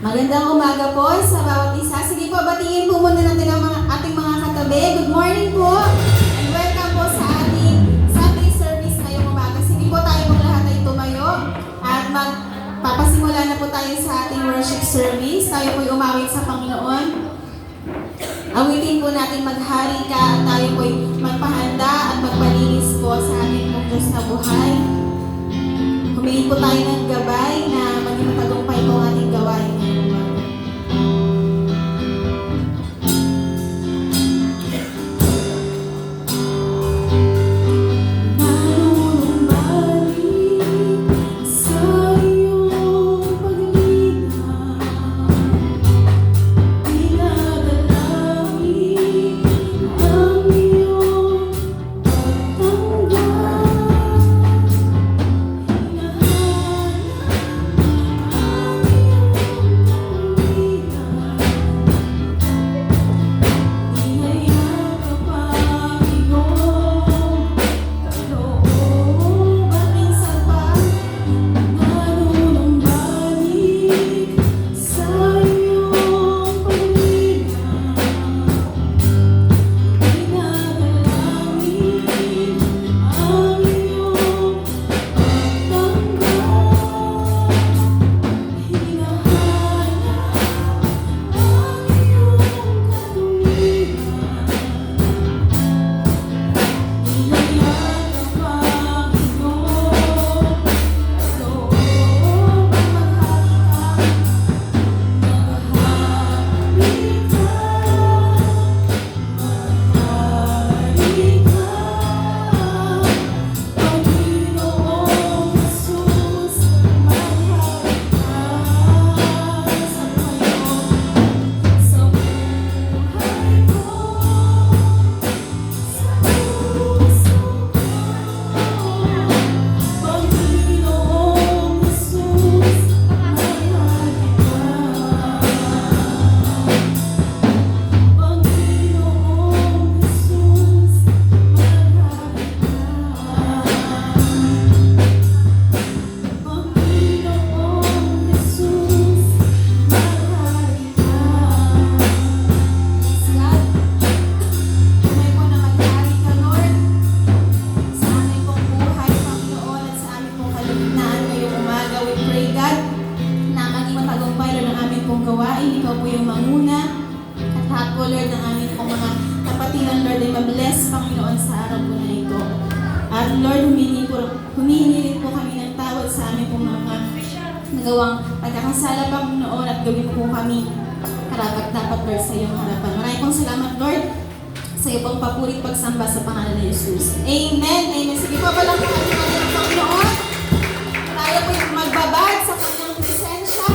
Magandang umaga po sa bawat isa. Sige po, batiin po muna natin ang ating mga katabi. Good morning po and welcome po sa ating Sunday service ngayong umaga. Sige po, tayo pong lahat ay tumayo at magpapasimula na po tayo sa ating worship service. Tayo po'y umawit sa Panginoon. Awitin po natin maghari ka at tayo po'y magpahanda at magpalinis po sa ating pong Diyos na buhay. Humihin po tayo ng gabay na maging matagumpay po ang ating gawain. Nagawang pagkakasala, Panginoon, at gawin po kami karapat-dapat, Lord, sa iyong harapan. Maraming pong salamat, Lord, sa iyong pong papurit pagsamba sa pangalan ni Jesus. Amen! Amen! Sige po, walang po kami ng Panginoon. Tayo po yung magbabad sa kanyang presensya.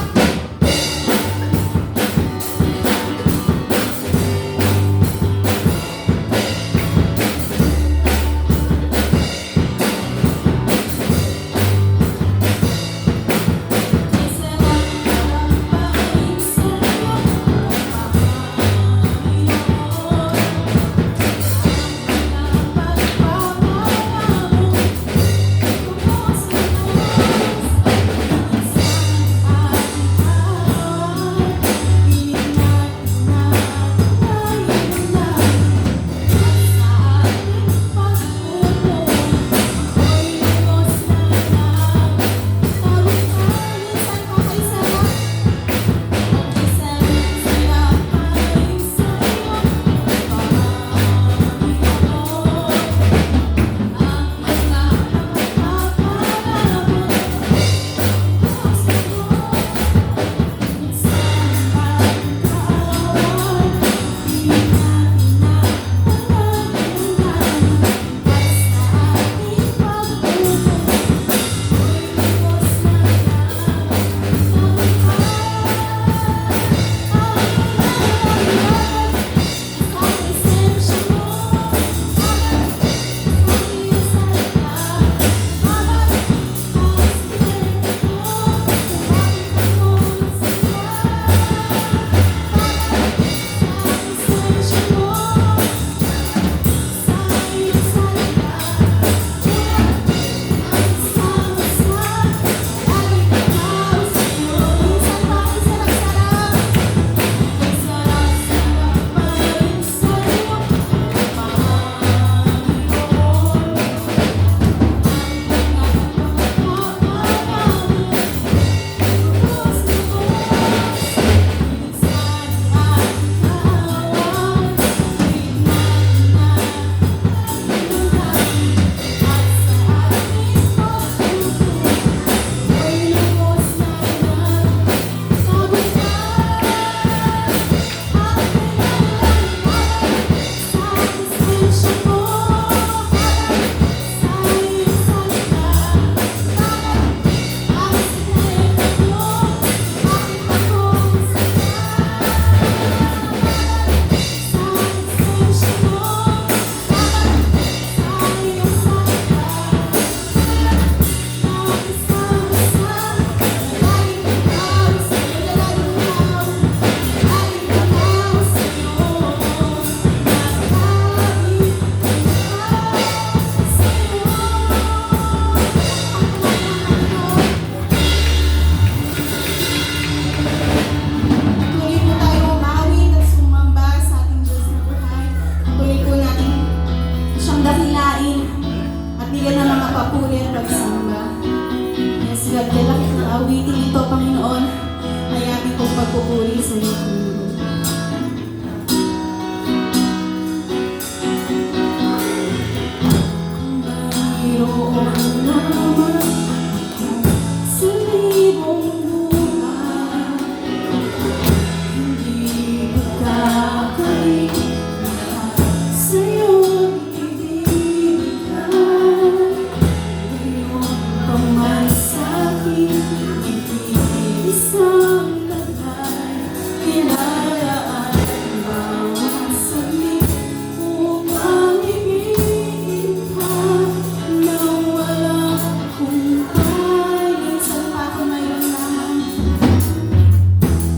sa iyo, Panginoon. Mayroon naman sa libong buhay, hindi magkakalit sa'yo'y ibibigay. Ngayon pa man sa'kin, isang tatay, kinalaan bawat saglit upang ibigin ka nang walang humpay. Minsan pa ako mayroon naman,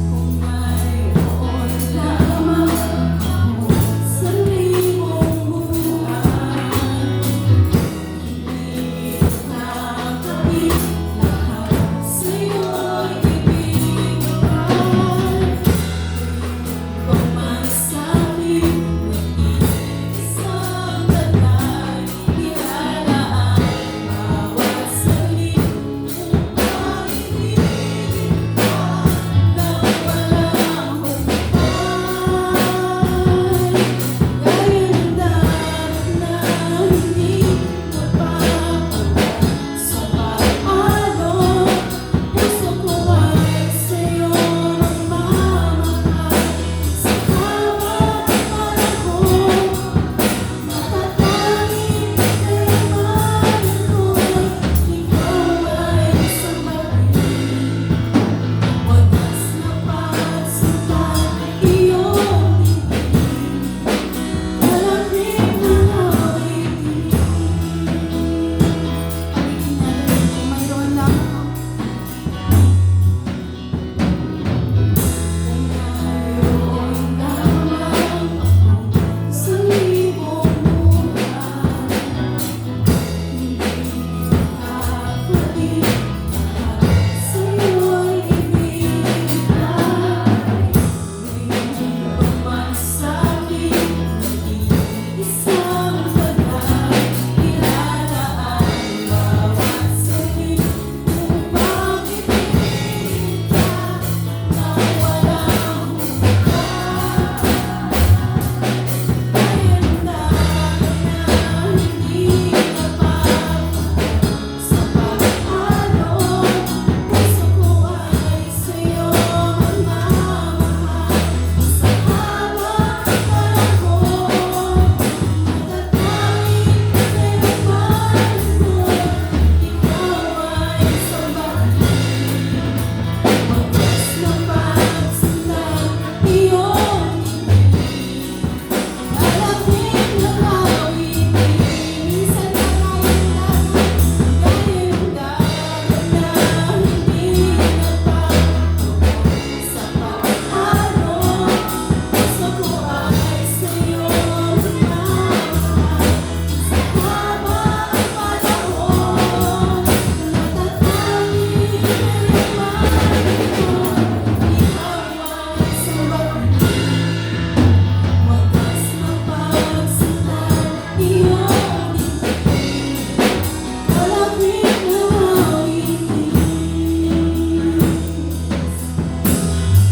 kung mayroon lamang ako sa libong buhay, hindi nakakabit lahat sa'yo'y ibibigay. Kung man sa'kin, isang tatay, nilalaan bawat saglit upang ibigin ka nang walang humpay. Gayong dapat na hindi napapagod sa pag-alok, puso ko ay sa'yo nagmamahal. Sa bawat panahon, matatanging kailangan ko'y ikaw ay sabayin. Wagas na pagsinta, iyong ibig, malamig na awitin. Paligid natin kung mayroon lang ako. Kung mayroon lamang ako sa libong buhay, hindi nakakabit lahat sa'yo'y ibibigay. Ngayon pa man sa'kin, isang tatay, nilalaan bawat saglit upang ibigin ka nang walang humpay. Gayong dapat na hindi napapagod sa pag-alok, puso ko ay sa'yo magmamahal. Sa habang panahon, matatanging kailangan ko'y ikaw ay sabayin. Wagas na pagsinta, iyong ibig, malamig na awitin. Minsan na gayong dapat na hindi napapagod sa pag-alok, puso ko ay sa'yo magmamahal. Sa habang panahon, matatanging kailangan ko'y ikaw ay sabayin. Wagas na pagsinta, iyong ibig, malamig na awitin.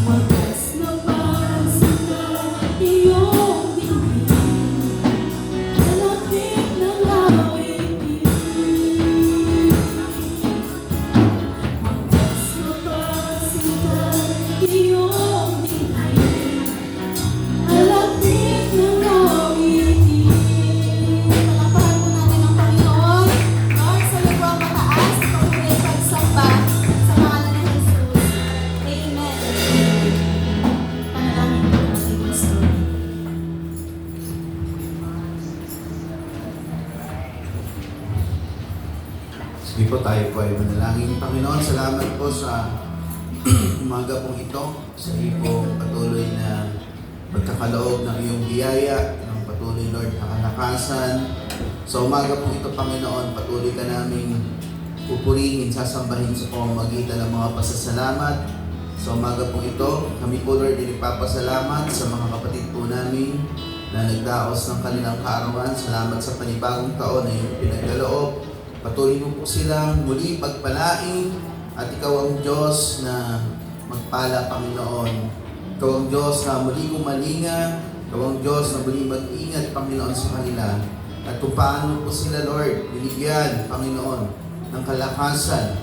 Wagas na pagsinta, iyong ibig, malamig na awitin. Wagas na pagsinta, iyong ibig, malamig na awitin. Palakpakan po natin ang Panginoon. Lord, sa iyo po ang mataas, paulit pagsamba sa pangalan ni Jesus. Amen. Panalangin po natin, Pastor. Sige po, tayo po ay manalangin. Panginoon, salamat po sa umaga pong ito. Sa iyo po patuloy na pagkakaloob ng iyong biyaya, ng patuloy, Lord, na kalakasan. Sa umaga pong ito, Panginoon, patuloy ka naming pupurihin, sasambahin sa pamamagitan ng mga pasasalamat. Sa umaga pong ito, kami po, Lord, nagpapasalamat sa mga kapatid po namin na nagdaos ng kanilang kaarawan. Salamat sa panibagong taon na iyong pinagkaloob. Patuloy mo po silang muli pagpalain at ikaw ang Diyos na magpala, Panginoon, Ikaw ang Diyos na muli kumalinga. Ikaw ang Diyos na muli mag-ingat, Panginoon, sa kanila. At kung paano po sila, Lord, binigyan, Panginoon, ng kalakasan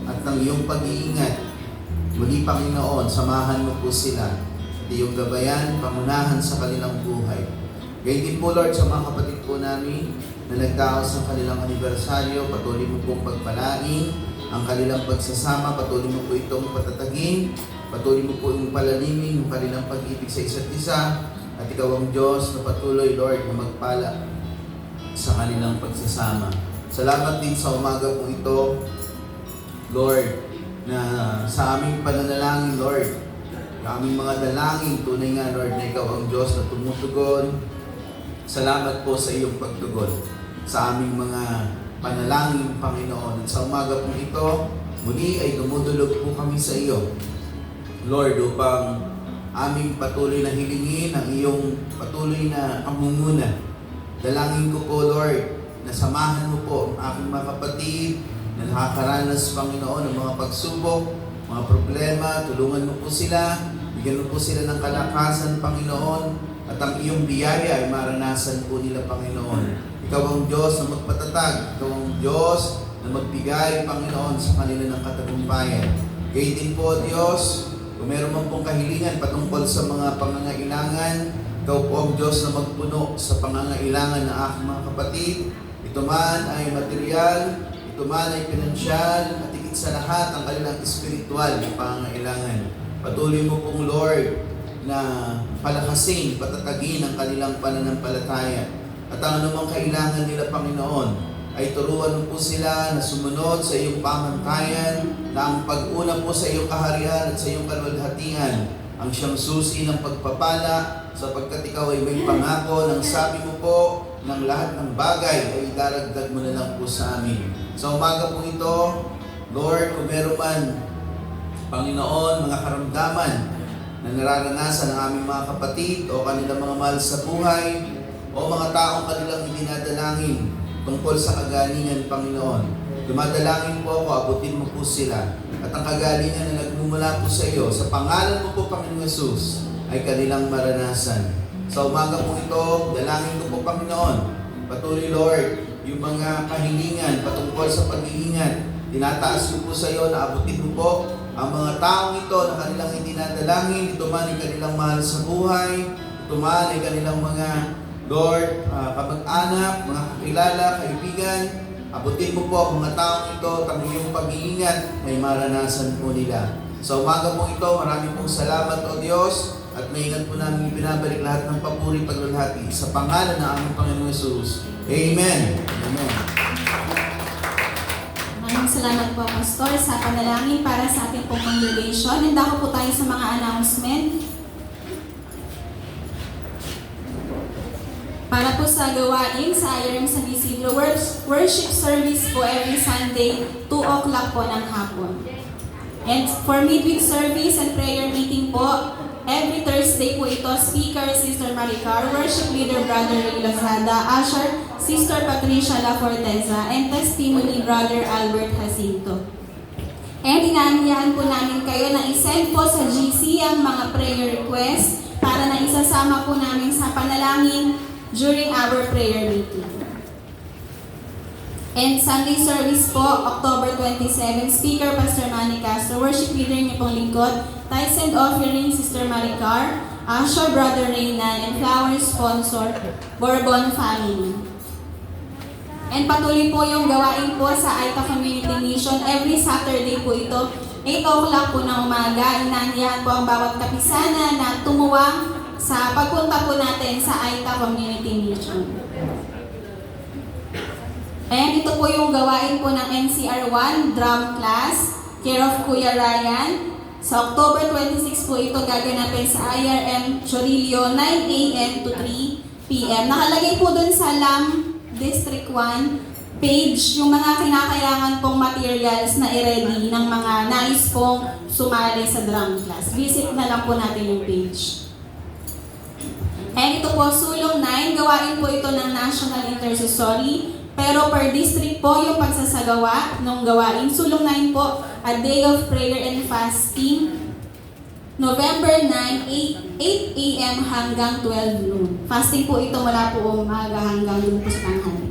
at ng iyong pag-iingat. Muli, Panginoon, samahan mo po sila. At iyong gabayan, pangunahan sa kanilang buhay. Gayun din po, Lord, sa mga kapatid po namin na nagdaos ng kanilang anibersaryo, patuloy mo pong pagpalain ang kanilang pagsasama, patuloy mo po itong patatagin, patuloy mo po yung palalimin, yung kanilang pag-ibig sa isa't isa, at ikaw ang Diyos na patuloy, Lord, na magpala sa kanilang pagsasama. Salamat din sa umaga po ito, Lord, na sa aming pananalangin, Lord, sa aming mga dalangin, tunay nga, Lord, na ikaw ang Diyos na tumutugon. Salamat po sa iyong pagtugon sa aming mga panalangin, Panginoon. At sa umaga po ito, muli ay dumudulog po kami sa iyo, Lord, upang aming patuloy na hilingin ang iyong patuloy na pangunguna. Dalangin ko po, Lord, na samahan mo po ang aking mga kapatid na nakakaranas, Panginoon, ng mga pagsubok, mga problema. Tulungan mo po sila, bigyan mo po sila ng kalakasan, Panginoon, at ang iyong biyaya ay maranasan po nila, Panginoon. Ikaw ang Diyos na magpatatag, ikaw ang Diyos na magbigay, Panginoon, sa kanila ng katagumpayan. Gayun din po, Diyos, kung meron man pong kahilingan patungkol sa mga pangangailangan, ikaw po ang Diyos na magpuno sa pangangailangan ng aking mga kapatid. Ito man ay material, ito man ay pinansyal, at higit sa lahat ang kanilang espiritual na pangangailangan. Patuloy mo pong, Lord, na palakasin, patatagin ang kanilang pananampalataya. At ang anumang kailangan nila, Panginoon, ay turuan mo po sila na sumunod sa iyong pamantayan, na ang pag-una po sa iyong kaharian at sa iyong kalwalhatian ang siyang susi ng pagpapala, sapagkat ikaw ay may pangako ng sabi mo po ng lahat ng bagay ay daragdag mo na lang po sa amin. Sa umaga po ito, Lord, kung meron man, Panginoon, mga karamdaman na nararanasan ng aming mga kapatid o kanilang mga mahal sa buhay o mga taong kanilang idinadalangin tungkol sa kagalingan, Panginoon. Dumadalangin po ako, abutin mo po sila. At ang kagalingan na nagmumula po sa iyo, sa pangalan mo po, Panginoon Jesus, ay kanilang maranasan. Sa umaga po ito, dalangin ko po, Panginoon, patuloy, Lord, yung mga kahilingan patungkol sa pag-iingat, tinataas ko po sa iyo na abutin mo po ang mga taong ito na kanilang idinadalangin, ito man ay kanilang mahal sa buhay, ito man ay kanilang mga, Lord, kamag-anak, mga kakilala, kaibigan, abutin mo po ang mga taong ito, ang iyong pag-iingat ay maranasan po nila. Sa umaga po ito, maraming pong salamat, O Diyos, at maingat po namin ibinabalik lahat ng papuri paglulhati sa pangalan ng aming Panginoon Jesus. Amen. Amen. Maraming salamat po, Pastor, sa panalangin para sa ating pong congregation. Handa ko po tayo sa mga announcement. Para po sa gawain sa IRM San Isidro, worship service po every Sunday, 2 o'clock po ng hapon. And for midweek service and prayer meeting po, every Thursday po ito, speaker Sister Maricar, worship leader Brother Ray Lazada, usher Sister Patricia La Forteza, and testimony Brother Albert Jacinto. And inaanyahan po namin kayo na isend po sa GC ang mga prayer requests para na isasama po namin sa panalangin during our prayer meeting. And Sunday service po, October 27, speaker Pastor Manny Castro, worship leader niyo pong lingkod, tithes and offering Sister Maricar, usher Brother Reynan, and flower sponsor Bourbon Family. And patuloy po yung gawain po sa Aita Community Mission. Every Saturday po ito, 8 o'clock po ng umaga. Inanyahan po ang bawat kapisanan na tumuwang sa pagpunta po natin sa Aita Community Mission. And ito po yung gawain po ng NCR1 drum class, care of Kuya Ryan. Sa October 26 po ito gaganapin sa IRM Chorillo, 9 a.m. to 3 p.m. Nakalagay po dun sa LAM District 1 page yung mga kinakailangan pong materials na i-ready ng mga nais pong sumali sa drum class. Visit na lang po natin yung page. And ito po, Sulong 9, gawain po ito ng National Intercessory. Pero per district po yung pagsasagawa ng gawain. Sulong 9 po, a day of prayer and fasting. November 9, 8 a.m. hanggang 12 noon. Fasting po ito mula po umaga hanggang dun po sa tanghali.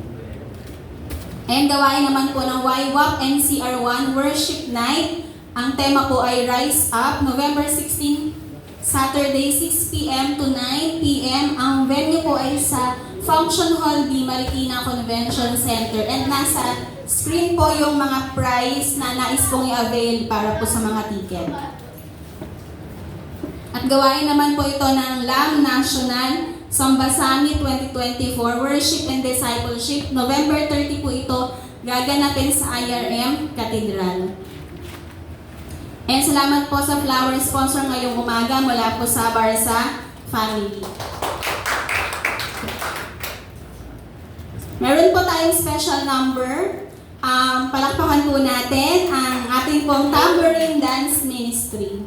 And gawain naman po ng YWAP NCR1 Worship Night. Ang tema po ay Rise Up, November 16, Saturday, 6 p.m. to 9 p.m. Ang venue po ay sa Function Hall B, Marikina Convention Center. And nasa screen po yung mga prize na nais pong i-avail para po sa mga ticket. At gawain naman po ito ng LAM National Samba Summit 2024 Worship and Discipleship. November 30 po ito gaganapin sa IRM Cathedral. And salamat po sa flower sponsor ngayong umaga mula po sa Barsa Family. Meron po tayong special number. Palakpakan po natin ang ating pong Tambourine Dance Ministry.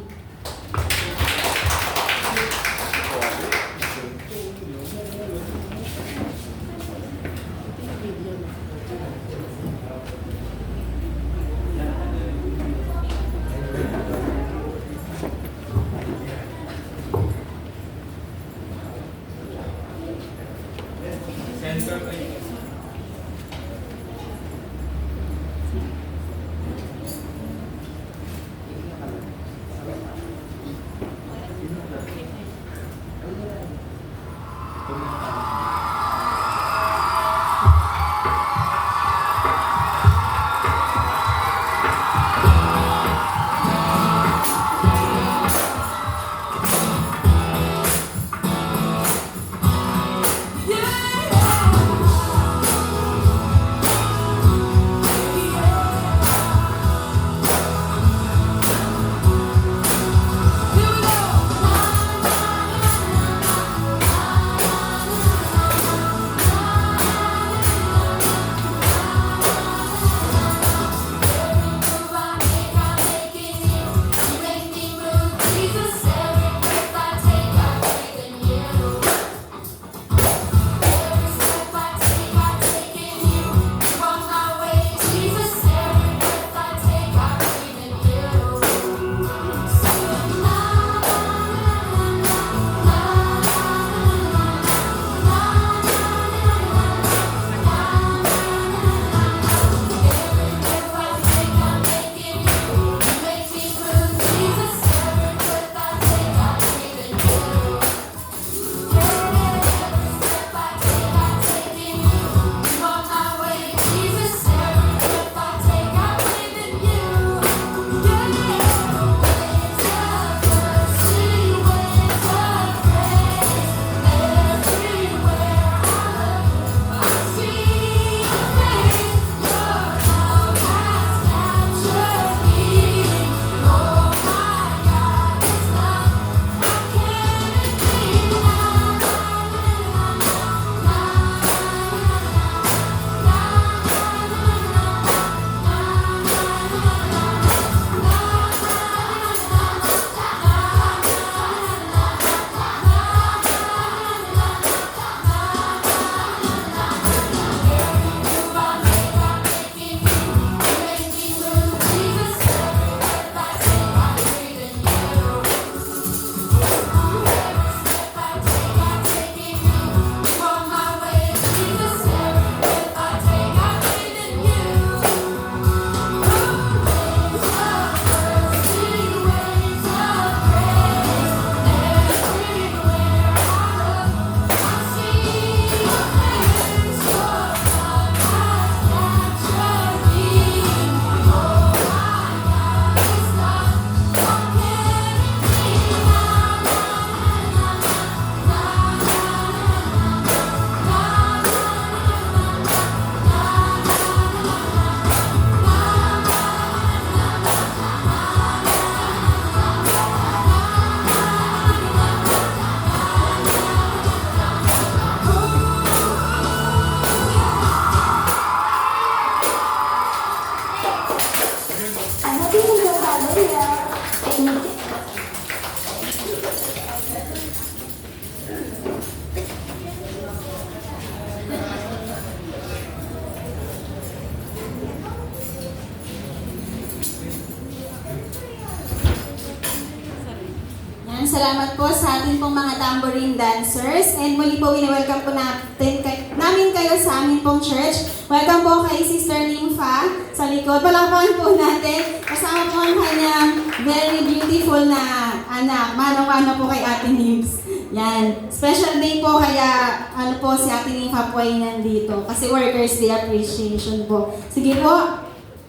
Yan, salamat po sa ating pong mga tambourine dancers. And muli po, welcome po namin kayo sa aming pong church. Welcome po kay Sister Nympha sa likod. Palakpakan po natin. Kasama po ang kanyang very beautiful na anak. Manong-ano po kay Ate Nymphs. Yan. Special day po kaya si Ate Nympha po ay nandito. Kasi Workers' Day Appreciation po. Sige po.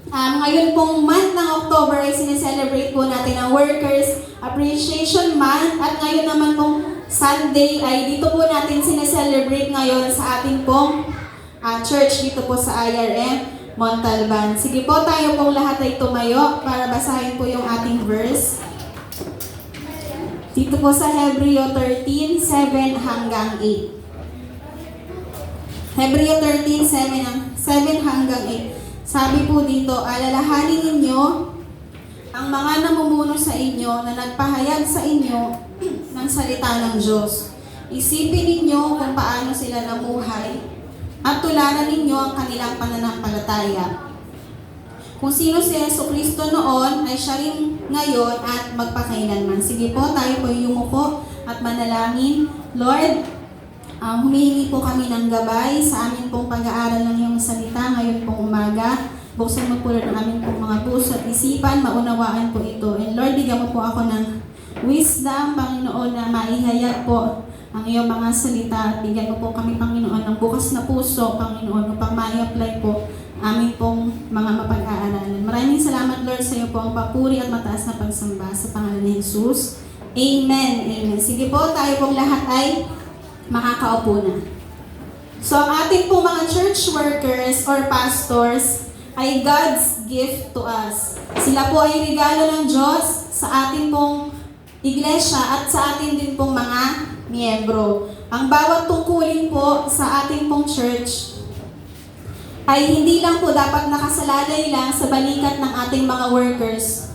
Ngayon pong month ng October ay sineselebrate po natin ang Workers' Appreciation Month at ngayon naman pong Sunday ay dito po natin sineselebrate ngayon sa ating pong church dito po sa IRM Montalban. Sige po, tayo pong lahat ay tumayo para basahin po yung ating verse. Dito po sa Hebreo 13:7 hanggang 8. Hebreo 13:7 hanggang 8. Sabi po dito, alalahanin ninyo ang mga namumuno sa inyo na nagpahayag sa inyo ng salita ng Diyos. Isipin ninyo kung paano sila namuhay at tularan ninyo ang kanilang pananampalataya. Kung sino si Jesucristo noon ay siya rin ngayon at magpakailanman. Sige po, tayo po yumuko at manalangin. Lord, humihingi po kami ng gabay sa amin pong pag-aaral ng iyong salita ngayon pong umaga. Buksan mo po ng aming pong mga puso at isipan, maunawaan po ito. And Lord, bigyan mo po ako ng wisdom, Panginoon, na maihayag po ang iyong mga salita. At bigyan mo po kami, Panginoon, ng bukas na puso, Panginoon, upang ma-apply po amin pong mga mapag-aaralan. Maraming salamat, Lord, sa iyo po ang papuri at mataas na pagsamba sa pangalan ni Jesus. Amen. Amen. Sige po, tayo pong lahat ay makakaupo na. So, ang ating pong mga church workers or pastors ay God's gift to us. Sila po ay regalo ng Diyos sa ating pong iglesia at sa ating din pong mga miyembro. Ang bawat tungkulin po sa ating pong church ay hindi lang po dapat nakasalalay lang sa balikat ng ating mga workers.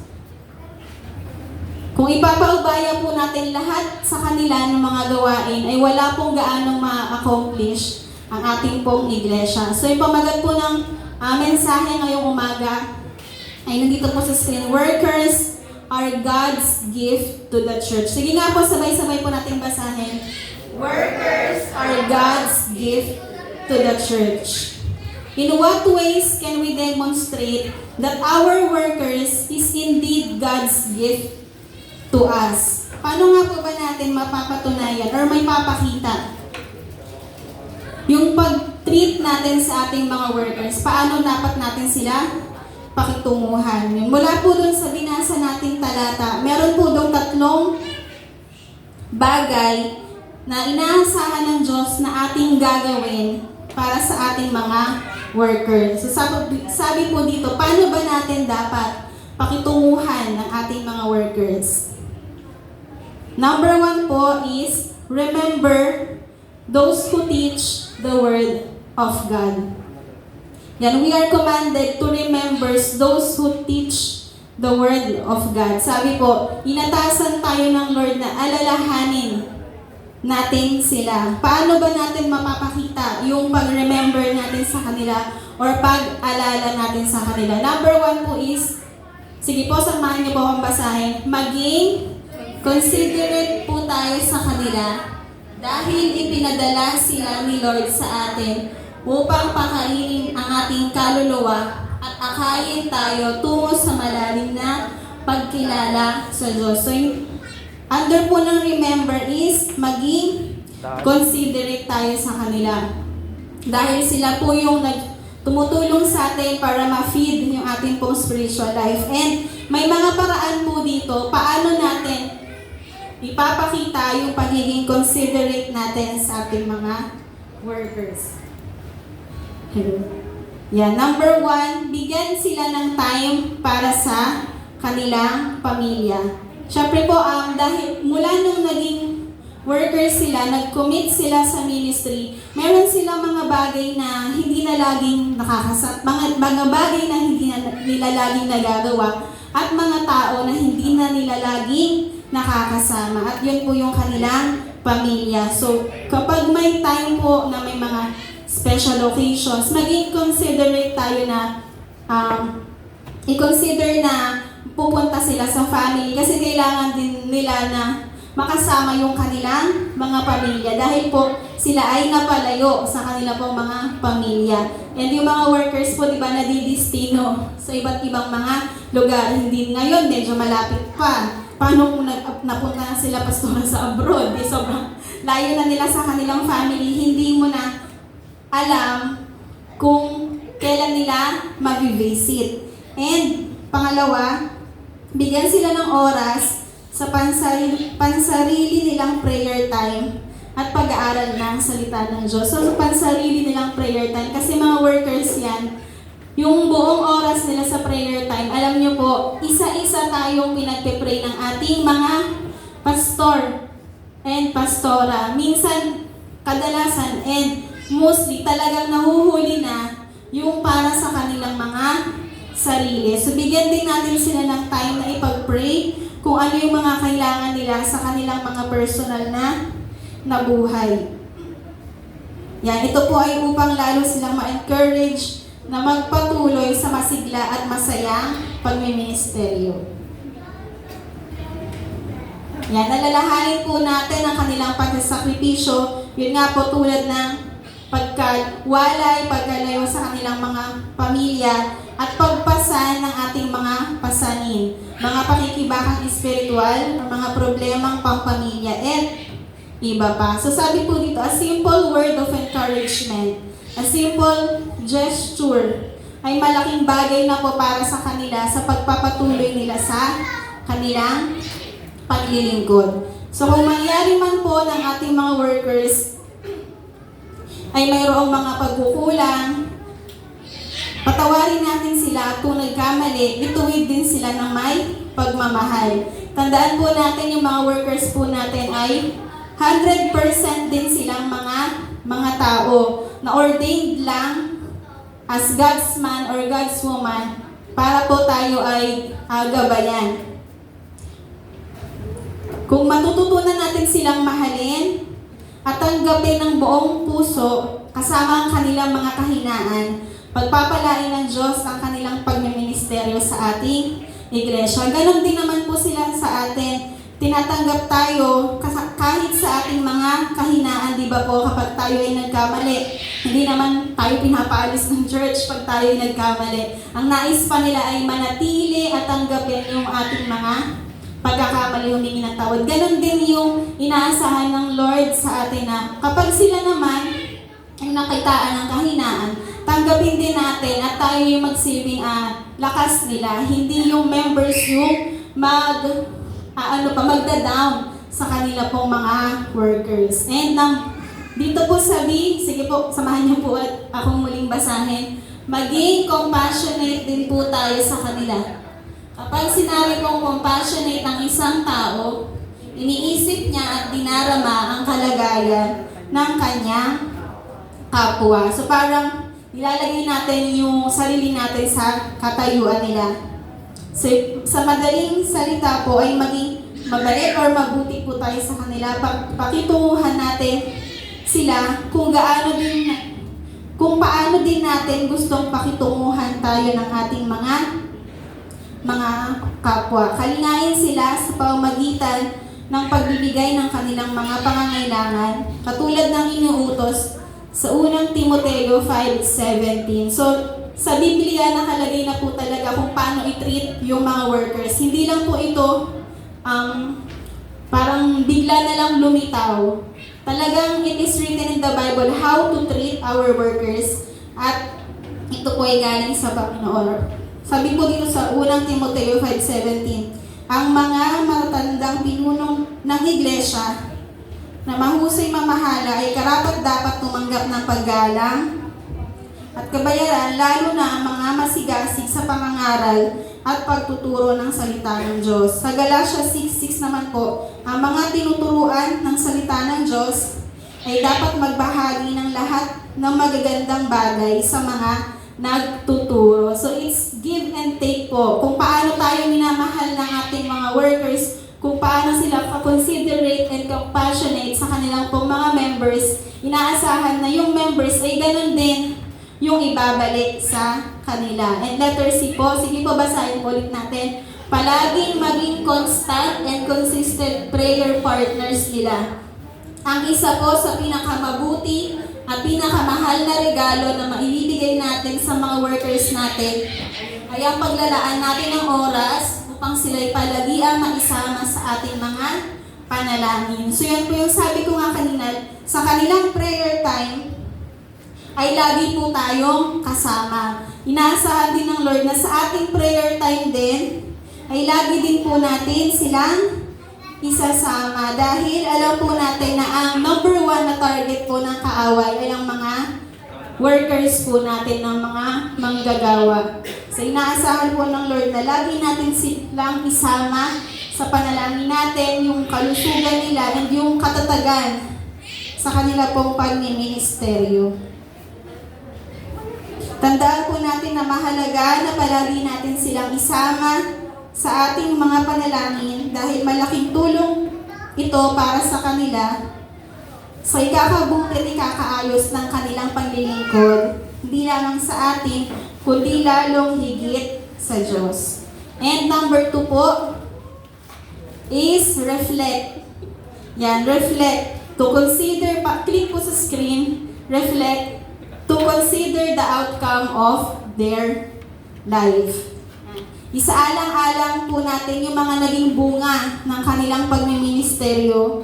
Kung ipapaubaya po natin lahat sa kanila ng mga gawain, ay wala pong gaanong ma-accomplish ang ating pong iglesia. So, ipamagat po ng mensahe ngayong umaga ay nandito po sa screen. Workers are God's gift to the church. Sige nga po, sabay-sabay po natin basahin. Workers are God's gift to the church. In what ways can we demonstrate that our workers is indeed God's gift to us? Paano nga po ba natin mapapatunayan or may papakita yung pag-treat natin sa ating mga workers? Paano dapat natin sila pakitunguhan? Mula po dun sa binasa nating talata, meron po dong 3 bagay na inaasahan ng Diyos na ating gagawin para sa ating mga workers. So sabi po dito, paano ba natin dapat pakitunguhan ng ating mga workers? Number 1 po is, remember those who teach the Word of God. Yan, we are commanded to remember those who teach the Word of God. Sabi po, inatasan tayo ng Lord na alalahanin natin sila. Paano ba natin mapapakita yung pag-remember natin sa kanila or pag-alala natin sa kanila? Number 1 po is, sige po, samahan niyo po akong basahin, maging considerate po tayo sa kanila dahil ipinadala sila ni Lord sa atin upang pakainin ang ating kaluluwa at akayin tayo tungo sa malalim na pagkilala sa Diyos. So, under po ng remember is maging considerate tayo sa kanila. Dahil sila po yung tumutulong sa atin para ma-feed yung ating pong spiritual life. And may mga paraan po dito, paano natin ipapakita yung pagiging considerate natin sa ating mga workers. Yeah, number 1, bigyan sila ng time para sa kanilang pamilya. Siyempre po, dahil mula nung naging workers sila, nag-commit sila sa ministry, meron silang mga bagay na hindi na laging mga bagay na hindi na nila laging nagagawa, at mga tao na hindi na nila laging nakakasama. At yun po yung kanilang pamilya. So, kapag may time po na may mga special occasions, maging considerate tayo na i-consider na pupunta sila sa family kasi kailangan din nila na makasama yung kanilang mga pamilya dahil po sila ay napalayo sa kanila pong mga pamilya. And yung mga workers po, di ba, nadidistino sa iba't ibang mga lugar. Hindi ngayon, medyo malapit pa. Paano kung napunta na sila pastora sa abroad? Di sobrang layo na nila sa kanilang family. Hindi mo na alam kung kailan nila mag-visit. And pangalawa, bigyan sila ng oras sa pansarili nilang prayer time at pag-aaral ng salita ng Diyos. So, pansarili nilang prayer time, kasi mga workers yan, yung buong oras nila sa prayer time, alam nyo po, isa-isa tayong pinagpipray ng ating mga pastor and pastora. Minsan, kadalasan, and mostly, talagang nahuhuli na yung para sa kanilang mga sarili. So, bigyan din natin sila ng time na ipag-pray kung ano yung mga kailangan nila sa kanilang mga personal na buhay. Yan, ito po ay upang lalo silang ma-encourage na magpatuloy sa masigla at masayang pagmiministeryo. Yan, nalalahanin po natin ang kanilang pagsasakripisyo. Yun nga po, tulad ng pagkawalay, pagkalayo sa kanilang mga pamilya, at pagpasan ng ating mga pasanin, mga pakikibakang espiritual, mga problemang pampamilya, at iba pa. So sabi po dito, a simple word of encouragement, a simple gesture, ay malaking bagay na po para sa kanila sa pagpapatuloy nila sa kanilang paglilingkod. So kung mangyari man po ng ating mga workers ay mayroong mga pagkukulang, patawarin natin sila at kung nagkamali, ituwid din sila ng may pagmamahal. Tandaan po natin yung mga workers po natin ay 100% din silang mga tao na ordained lang as God's man or God's woman para po tayo ay gabayan. Kung matututunan natin silang mahalin at tanggapin ng buong puso kasama ang kanilang mga kahinaan, pagpapalain ng Diyos ang kanilang pagmiministeryo sa ating iglesia. Ganon din naman po sila sa atin. Tinatanggap tayo kahit sa ating mga kahinaan, di ba po, kapag tayo ay nagkamali. Hindi naman tayo pinapaalis ng church pag tayo ay nagkamali. Ang nais pa nila ay manatili at tanggapin yung ating mga pagkakamali, humingi ng tawad. Ganon din yung inaasahan ng Lord sa atin na kapag sila naman ay nakitaan ng kahinaan, tanggapin din natin at tayo yung magsilbing lakas nila. Hindi yung members yung magda-down sa kanila pong mga workers. And dito po sige po, samahan niyo po at akong muling basahin. Maging compassionate din po tayo sa kanila. Kapag sinabi pong compassionate ang isang tao, iniisip niya at dinarama ang kalagayan ng kanyang kapwa. So parang nilalagay natin yung sarili natin sa katayuan nila. So, sa madaling salita po ay maging mabait or mabuti po tayo sa kanila. Pakitunguhan natin sila kung paano din natin gustong pakitunguhan tayo ng ating mga kapwa. Kalinain sila sa pamamagitan ng pagbibigay ng kanilang mga pangangailangan, katulad ng inuutos sa unang Timoteo 5:17. So, sa Biblia nakalagay na po talaga kung paano i-treat yung mga workers. Hindi lang po ito parang bigla na lang lumitaw. Talagang it is written in the Bible how to treat our workers. At ito po ay galing sa Panginoon. Sabi po dito sa unang Timoteo 5:17, ang mga matatandang pinuno ng iglesia na mahusay mamahala ay karapat-dapat tumanggap ng paggalang at kabayaran, lalo na ang mga masigasig sa pangangaral at pagtuturo ng salita ng Diyos. Sa Galatia 6:6 naman po, ang mga tinuturuan ng salita ng Diyos ay dapat magbahagi ng lahat ng magagandang bagay sa mga nagtuturo. So it's give and take po. Kung paano tayo minamahal ng ating mga workers, kung paano sila considerate and compassionate sa kanilang pong mga members, inaasahan na yung members ay ganun din yung ibabalik sa kanila. And letter C po, sige po basahin ulit natin. palaging maging constant and consistent prayer partners nila. Ang isa po sa pinakamabuti at pinakamahal na regalo na maibibigay natin sa mga workers natin ay ang paglalaan natin ng oras upang sila'y palagiang maisama sa ating mga panalangin. So yan po yung sabi ko nga kanina, sa kanilang prayer time ay lagi po tayong kasama. Inaasahan din ng Lord na sa ating prayer time din ay lagi din po natin silang isasama dahil alam po natin na ang number one na target po ng kaaway ay ang mga workers po natin ng mga manggagawa. So inaasahan po ng Lord na lagi natin silang isama sa panalangin natin, yung kalusugan nila and yung katatagan sa kanila pong pagmiministeryo. Tandaan po natin na mahalaga na palagi natin silang isama sa ating mga panalangin dahil malaking tulong ito para sa kanila sa ikakabuti at ikakaayos ng kanilang paglilingkod, hindi lamang sa atin, kundi lalong higit sa Diyos. And number 2 po is reflect. Yan, reflect. To consider, click po sa screen, reflect, to consider the outcome of their life. Isaalang-alang po natin yung mga naging bunga ng kanilang pagmiministeryo.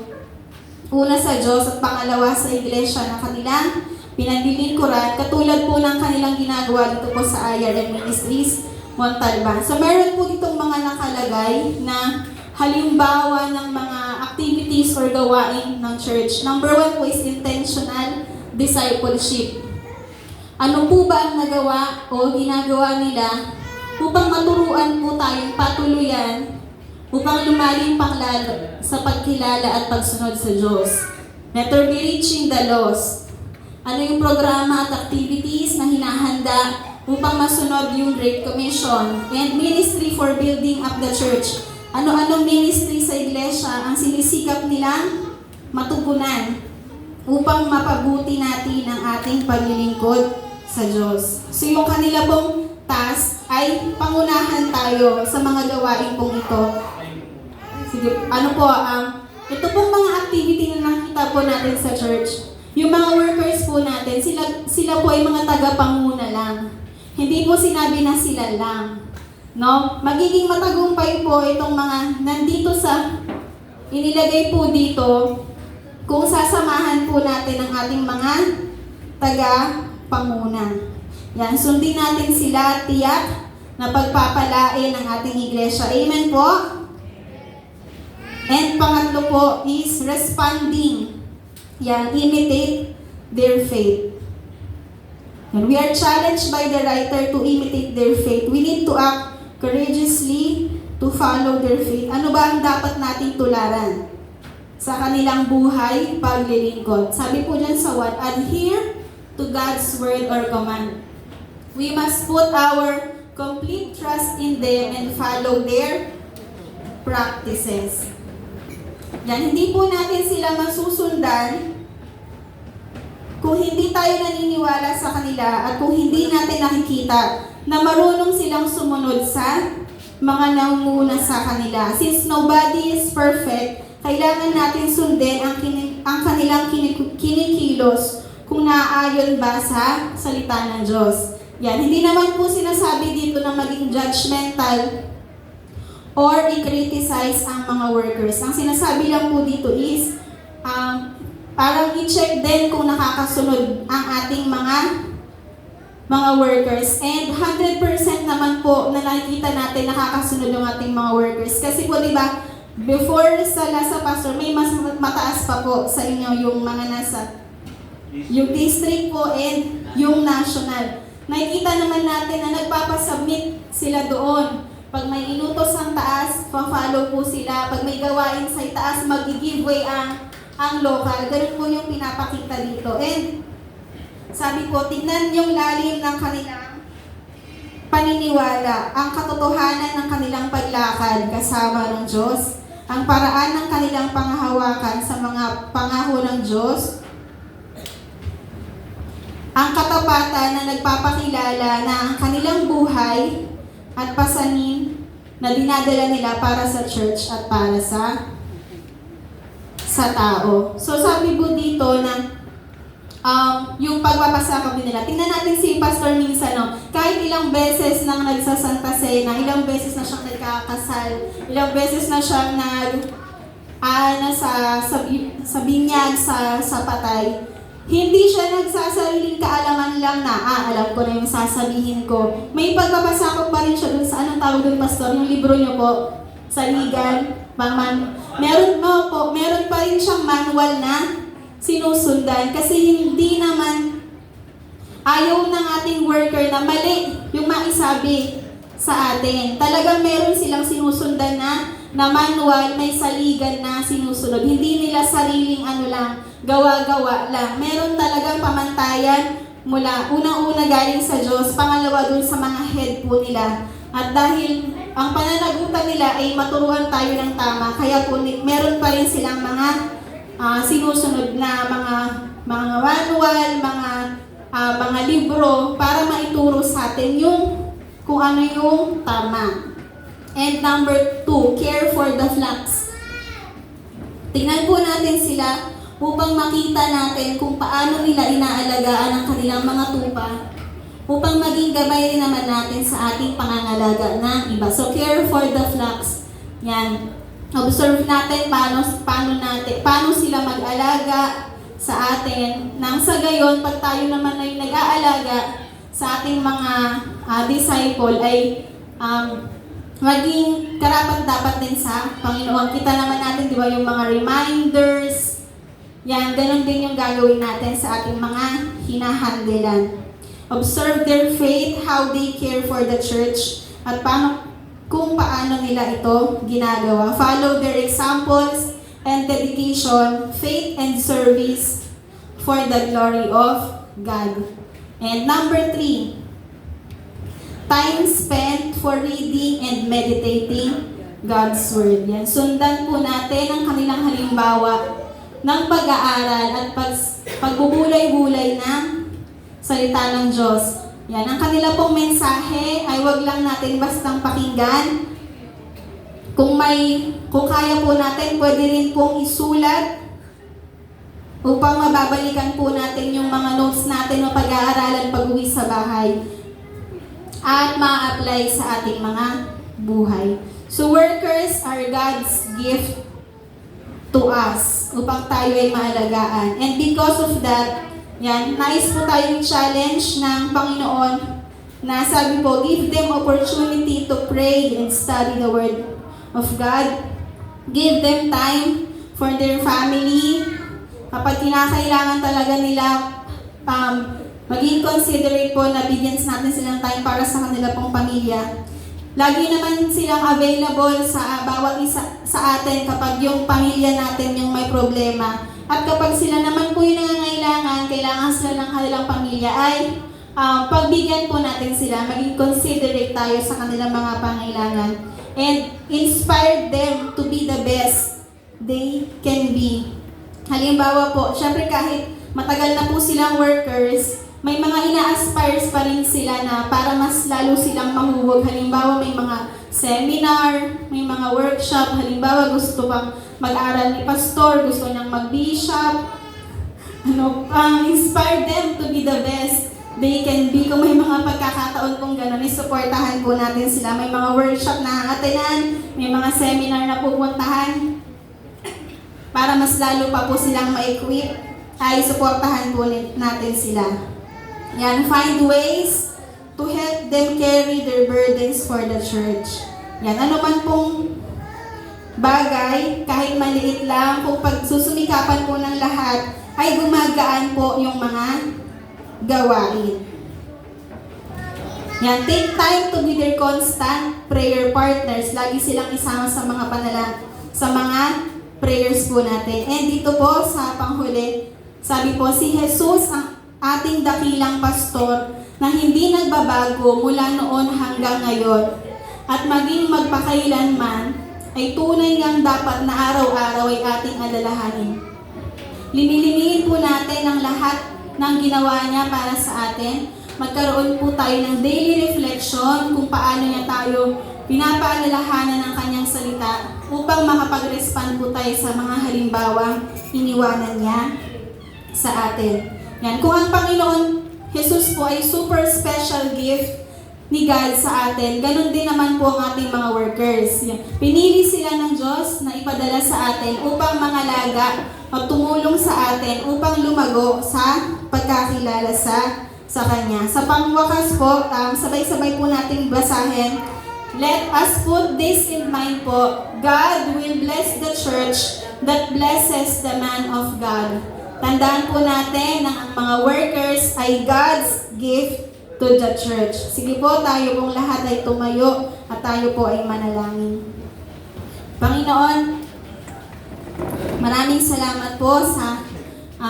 Una sa Diyos at pangalawa sa iglesia na kanilang pinaglilingkuran, katulad po ng kanilang ginagawa dito po sa IRM Ministries, Montalban. So meron po ditong mga nakalagay na halimbawa ng mga activities or gawain ng church. Number 1 po is intentional discipleship. Ano po ba ang nagawa o ginagawa nila upang maturuan po tayong patuluyan upang lumalim pang lalo sa pagkilala at pagsunod sa Diyos. That will be reaching the lost. Ano yung programa at activities na hinahanda upang masunod yung Great Commission? And ministry for building up the church. Ano-anong ministry sa iglesia ang sinisikap nilang matugunan upang mapabuti natin ang ating paglilingkod sa Diyos. So yung kanila pong task ay pangunahan tayo sa mga gawain pong ito. Sige, ito pong mga activity na nakita po natin sa church. Yung mga workers po natin, sila po ay mga tagapanguna lang. Hindi po sinabi na sila lang. No? Magiging matagumpay po itong mga nandito sa inilagay po dito kung sasamahan po natin ang ating mga tagapanguna. Yan, sundin natin sila, tiyak na pagpapalain ng ating iglesia. Amen po? And pangatlo po is responding. Yan, imitate their faith. And we are challenged by the writer to imitate their faith. We need to act courageously to follow their faith. Ano ba ang dapat nating tularan sa kanilang buhay paglilingkod? Sabi po dyan sa what? Adhere to God's word or command. We must put our complete trust in them and follow their practices. Yan, hindi po natin sila masusundan kung hindi tayo naniniwala sa kanila at kung hindi natin nakikita na marunong silang sumunod sa mga nangunguna sa kanila. Since nobody is perfect, kailangan natin sundin ang kanilang kinikilos kung naaayon ba sa salita ng Diyos. Yan, hindi naman po sinasabi dito na maging judgmental or i-criticize ang mga workers. Ang sinasabi lang po dito is parang i-check din kung nakakasunod ang ating mga workers. And 100% naman po na nakikita natin nakakasunod yung ating mga workers. Kasi po diba, before sa Lasa Pastor, may mas mataas pa po sa inyo yung mga nasa yung district po and yung national. Nakikita naman natin na nagpapasubmit sila doon. Pag may inutos ang taas, pa-follow po sila. Pag may gawain sa itaas, mag-giveaway ang local. Ganun po yung pinapakita dito. And sabi ko, tignan yung lalim ng kanilang paniniwala, ang katotohanan ng kanilang paglakad kasama ng Diyos, ang paraan ng kanilang panghahawakan sa mga pangako ng Diyos, ang katapatan na nagpapakilala na ang kanilang buhay at pasanin na dinadala nila para sa church at para sa tao. So sabi po dito na yung pagpapasakop din nila. Tingnan natin si Pastor minsan, no? Kahit ilang beses nang nagsasanta Cena, ilang beses na siyang nagkakasal, ilang beses na siyang sa binyag, sa patay, hindi siya nagsasariling kaalaman lang na, alam ko na yung sasabihin ko. May pagpapasakop pa rin siya dun sa, anong tawag dun, Pastor? Yung libro niyo po, Saligan, meron pa rin siyang manual na sinusundan kasi hindi naman ayaw ng ating worker na mali yung maisabi sa atin. Talagang meron silang sinusundan na manual, may saligan na sinusunod. Hindi nila sariling gawa-gawa lang. Meron talagang pamantayan mula unang-una galing sa Diyos, pangalawa dun sa mga head po nila. At dahil ang pananagutan nila ay maturuan tayo ng tama, kaya po meron pa rin silang mga sinusunod na mga manual, mga libro para maituro sa atin kung ano yung tama. And number 2, care for the flocks. Tingnan po natin sila upang makita natin kung paano nila inaalagaan ang kanilang mga tupa upang maging gabay rin naman natin sa ating pangangalaga ng iba. So care for the flocks. Yan. Observe natin paano sila mag-alaga sa atin. Nang sa gayon, pag tayo naman ay nag-aalaga sa ating mga disciple ay maging karapat-dapat din sa Panginoon. Kita naman natin, di ba, yung mga reminders. Yan, ganun din yung gagawin natin sa ating mga hinahandilan. Observe their faith, how they care for the church, at kung paano nila ito ginagawa. Follow their examples and dedication, faith and service for the glory of God. And number 3, time spent for reading and meditating God's Word. Yan. Sundan po natin ang kanilang halimbawa ng pag-aaral at pagbubulay-bulay ng salita ng Diyos. Yan, ang kanila pong mensahe ay wag lang natin bastang pakinggan. Kung kaya po natin, pwede rin pong isulat upang mababalikan po natin yung mga notes natin o pag-aaralan pag-uwi sa bahay at ma-apply sa ating mga buhay. So workers are God's gift to us upang tayo ay maalagaan. And because of that, yan, nais po tayong challenge ng Panginoon na sabi po, give them opportunity to pray and study the Word of God. Give them time for their family. Kapag kinakailangan talaga nila, maging considerate po na bigyan natin silang time para sa kanila pong pamilya. Lagi naman silang available sa bawat isa sa atin kapag yung pamilya natin yung may problema. At kapag sila naman po yung nangangailangan, kailangan sila ng kanilang pamilya, ay pagbigyan po natin sila, maging considerate tayo sa kanilang mga pangailangan. And inspire them to be the best they can be. Halimbawa po, syempre kahit matagal na po silang workers, may mga ina-aspires pa rin sila na para mas lalo silang mahuwag. Halimbawa may mga seminar, may mga workshop, halimbawa gusto pang mag-aral ni pastor, gusto niyang mag-bishop, inspire them to be the best they can be. Kung may mga pagkakataon pong gano'n, isuportahan po natin sila. May mga workshop na atenan, may mga seminar na pupuntahan para mas lalo pa po silang ma-equip, ay suportahan po natin sila. Yan, find ways to help them carry their burdens for the church. Yan, ano man pong bagay, kahit maliit lang, kung pagsusumikapan po ng lahat, ay gumagaan po yung mga gawain. Yan, take time to be their constant prayer partners. Lagi silang isama sa mga sa mga prayers po natin. And dito po sa panghuli, sabi po, si Jesus ang ating dakilang pastor na hindi nagbabago mula noon hanggang ngayon at maging magpakailanman, ay tunay ngang dapat na araw-araw ay ating alalahanin. Liniliniin po natin ang lahat ng ginawa niya para sa atin. Magkaroon po tayo ng daily reflection kung paano niya tayo pinapaalalahanan ng kanyang salita upang makapag-respond po tayo sa mga halimbawang iniwanan niya sa atin. Yan. Kung ang Panginoon Jesus po ay super special gift ni God sa atin, ganun din naman po ang ating mga workers. Yan. Pinili sila ng Diyos na ipadala sa atin upang mangalaga at tumulong sa atin upang lumago sa pagkakilala sa Kanya. Sa pangwakas po, sabay-sabay po nating basahin. Let us put this in mind po. God will bless the church that blesses the man of God. Tandaan po natin na ang mga workers ay God's gift to the church. Sige po, tayo pong lahat ay tumayo at tayo po ay manalangin. Panginoon, maraming salamat po sa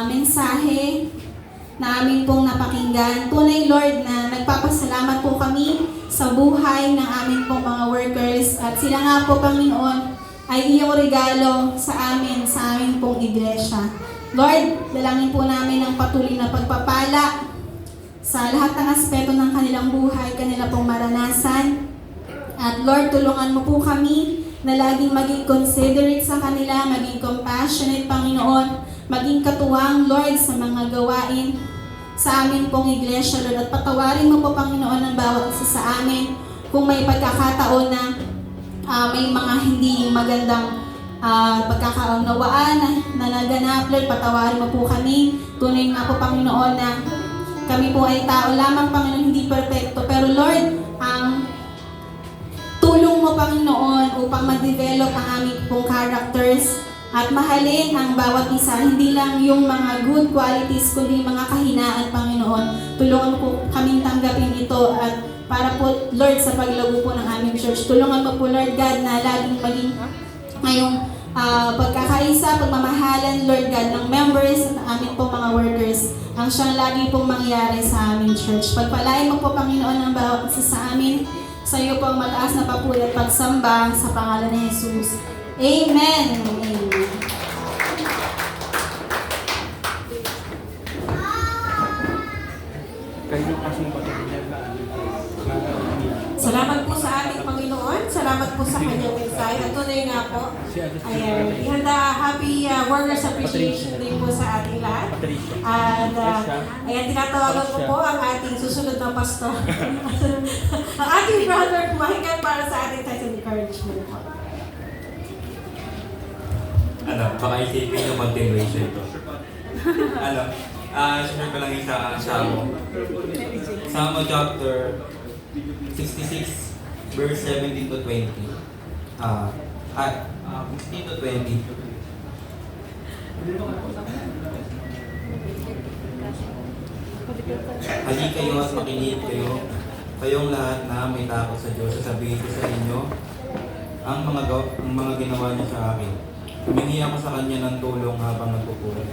mensahe na amin pong napakinggan. Tunay, Lord, na nagpapasalamat po kami sa buhay ng amin pong mga workers at sila nga po, Panginoon, ay iyong regalo sa amin pong iglesia. Lord, dalangin po namin ang patuloy na pagpapala sa lahat ng aspeto ng kanilang buhay, kanila pong maranasan. At Lord, tulungan mo po kami na laging maging considerate sa kanila, maging compassionate, Panginoon, maging katuwang, Lord, sa mga gawain sa amin pong iglesia, Lord. At patawarin mo po, Panginoon, ang bawat isa sa amin kung may pagkakataon na may mga hindi magandang pagkakaunawaan na naganap, Lord. Patawarin mo po kami. Tunay nga po, Panginoon, na kami po ay tao lamang, Panginoon, hindi perfecto. Pero Lord, ang tulong mo, Panginoon, upang mag-develop ang aming pong characters at mahalin ang bawat isa, hindi lang yung mga good qualities, kundi mga kahinaan, Panginoon. Tulungan mo po kaming tanggapin ito at para po, Lord, sa paglago po ng aming church. Tulungan mo po, Lord God, na laging maging ngayong pagkakaisa, pagmamahalan, Lord God, ng members at aming po mga workers, ang siyang lagi pong mangyari sa aming church. Pagpalain mo po, Panginoon, ang bawat isa sa amin. Sa iyo po ang mataas na papuri at pagsamba sa pangalan ni Jesus. Amen. Amen. Salamat po sa ating Panginoon. Salamat po sa kanyang mensahe. At tunay nga po, ayan, ihanda happy Workers Appreciation Day po sa ating lahat. At ayan, tinatawagan ko po ang ating susunod na pastor. Ang ating brother Michael para sa ating title encouragement po. Baka isipin yung continuation ito. Sinare ko lang yung sa Samo chapter 66, verse 17 to 20. 16 to 20. Hali kayo at makinig kayo, kayong lahat na may takot sa Diyos. Sasabihin ko sa inyo ang mga ginawa niya sa akin. Humingi ako sa kanya ng tulong habang nagpupuri.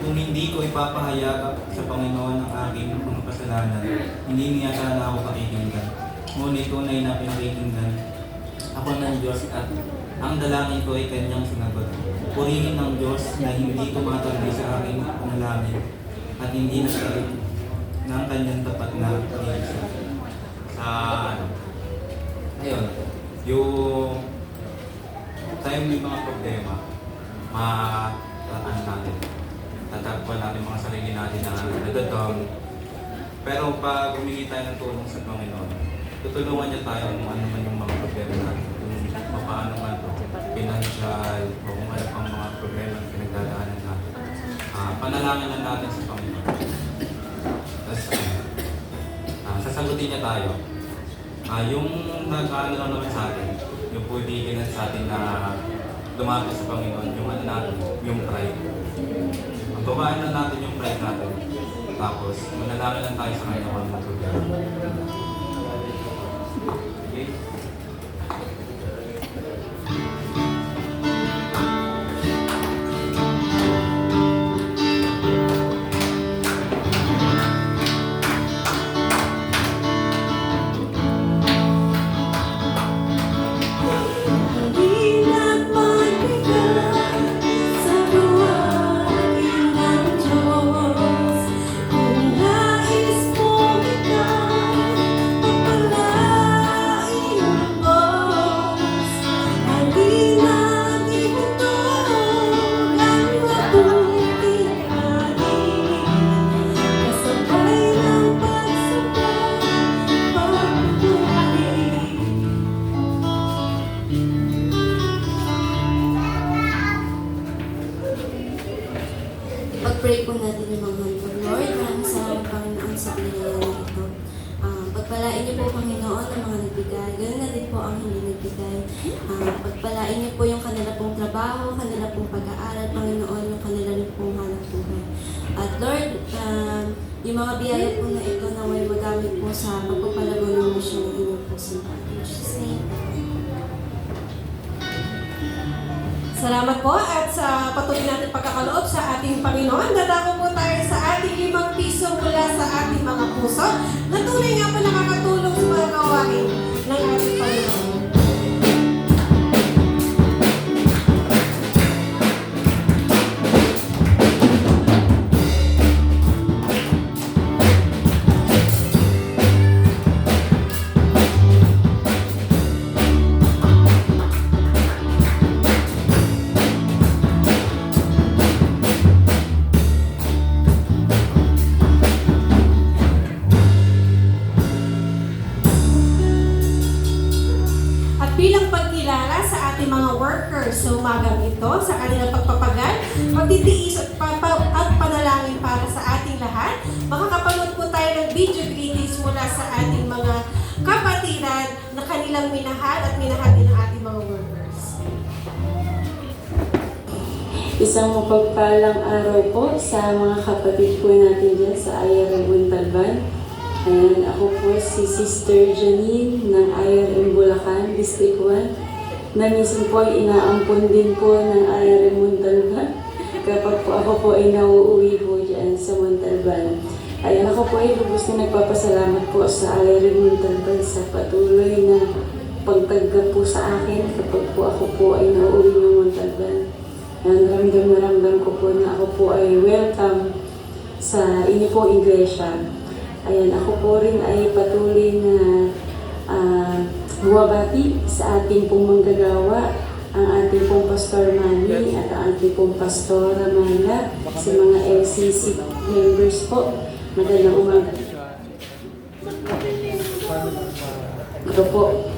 Kung hindi ko ipapahayag sa Panginoon ang aking mga kasalanan, hindi niya sana ako pakikinggan. Ngunit tunay na pinakikinggan ako ng Diyos at ang dalangin ko ay kanyang sinagot. Purihin ng Diyos na hindi tumatanggi sa aking panalangin at hindi nagkalit ng kanyang tapat na pag-iisip. Ayun, yung tayo may mga problema, matatang natin. Tatagpuan natin mga sarili natin na nadadown. Pero pag humingi tayo ng tulong sa Panginoon, tutulungan niya tayo kung ano man yung mga problema natin. Kung paano man ito, financial, o kung ano pang mga problema na pinagdadaanan natin. Panalangin lang natin sa Panginoon. Tapos, sasagutin niya tayo. Yung nag-ano lang naman sa atin, yung pwede sa atin na lumapit sa Panginoon, yung ano natin, yung pride. Babaan lang natin yung pride natin. Tapos, manalangin lang tayo sa kanya kung ano problema. Okay? Sa buhay ng Diyos, kung nais mo Pag-pray po natin yung mga handog. Lord, maraming salamat Panginoon sa pinagawa na ito. Pagpalain niyo po Panginoon ang mga nagbigay. Ganoon na din po ang hindi nagbigay. Pagpalain niyo po yung kanila pong trabaho, kanila pong pag-aaral, Panginoon, yung kanila rin pong hanap buhay. At Lord, yung mga biyaya po na ito na may magamit po sa pagpapalago ng misyon ng inyong po simbahan. In Jesus' name. Salamat po at sa patuloy natin pagkakaloob sa ating Panginoon. Dadako po tayo sa ating 5 piso mula sa ating mga puso na tunay nga po nakakatulong sa mga gawain ng ating Panginoon. At bilang pagkilala sa ating mga workers sa umagang ito, sa kanilang pagpapagal, pagtitiis at panalangin para sa ating lahat, makakapanood po tayo ng video greetings mula sa ating mga kapatiran na kanilang minahal at minahal din ng ating mga workers. Isang mapagpalang araw po sa mga kapatid po natin dyan sa IRM Montalban. Ayan, ako po si Sister Janine ng IRM Bulacan, District 1, na minsan po ay inaampon din po ng IRM Montalban kapag po ako po ay nauuwi po dyan sa Montalban. Ayan, ako po ay lubos na nagpapasalamat po sa IRM Montalban sa patuloy na pagtanggap po sa akin kapag po ako po ay nauuwi ng Montalban. Ayan, ramdam ko po na ako po ay welcome sa inyo po iglesia. Ayan, ako po rin ay patuloy na buwabati sa ating pong manggagawa, ang ating pong Pastor Manny at ang ating pong Pastora Mayla, sa mga LCC members po. Magandang umaga. Ito po,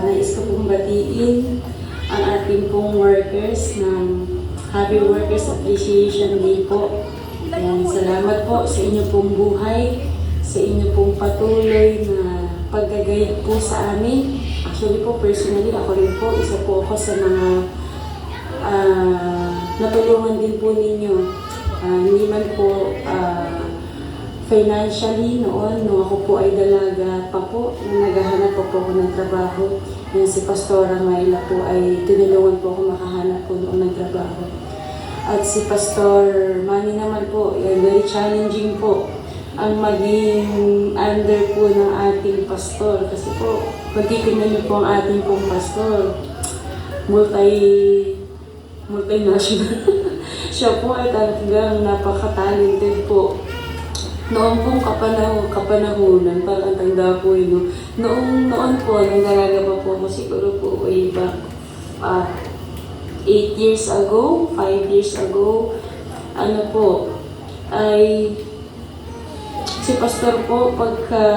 nais ko pong batiin ang ating pong workers ng Happy Workers Appreciation Day po. Ayan, salamat po sa inyo pong buhay, sa inyo pong patuloy na paggagayad po sa amin. Actually po, personally, ako rin po, isa po ako sa mga natulungan din po ninyo. Hindi man po financially noon, nung ako po ay dalaga pa po, nung naghahanap po ako ng trabaho. Yan si Pastora Mayla po ay tinulungan po ako makahanap po noon ng trabaho. At si Pastor Manny naman po, very challenging po ang maging under po ng ating pastor. Kasi po, pag titignan niyo po ang ating pong pastor, multinational. Siya po ay talagang napaka-talented po. Noong pong kapanahunan, parang tanda po yun. Noon po, nung dalaga pa po ako, siguro po way back 8 years ago, 5 years ago, ay si pastor po pagka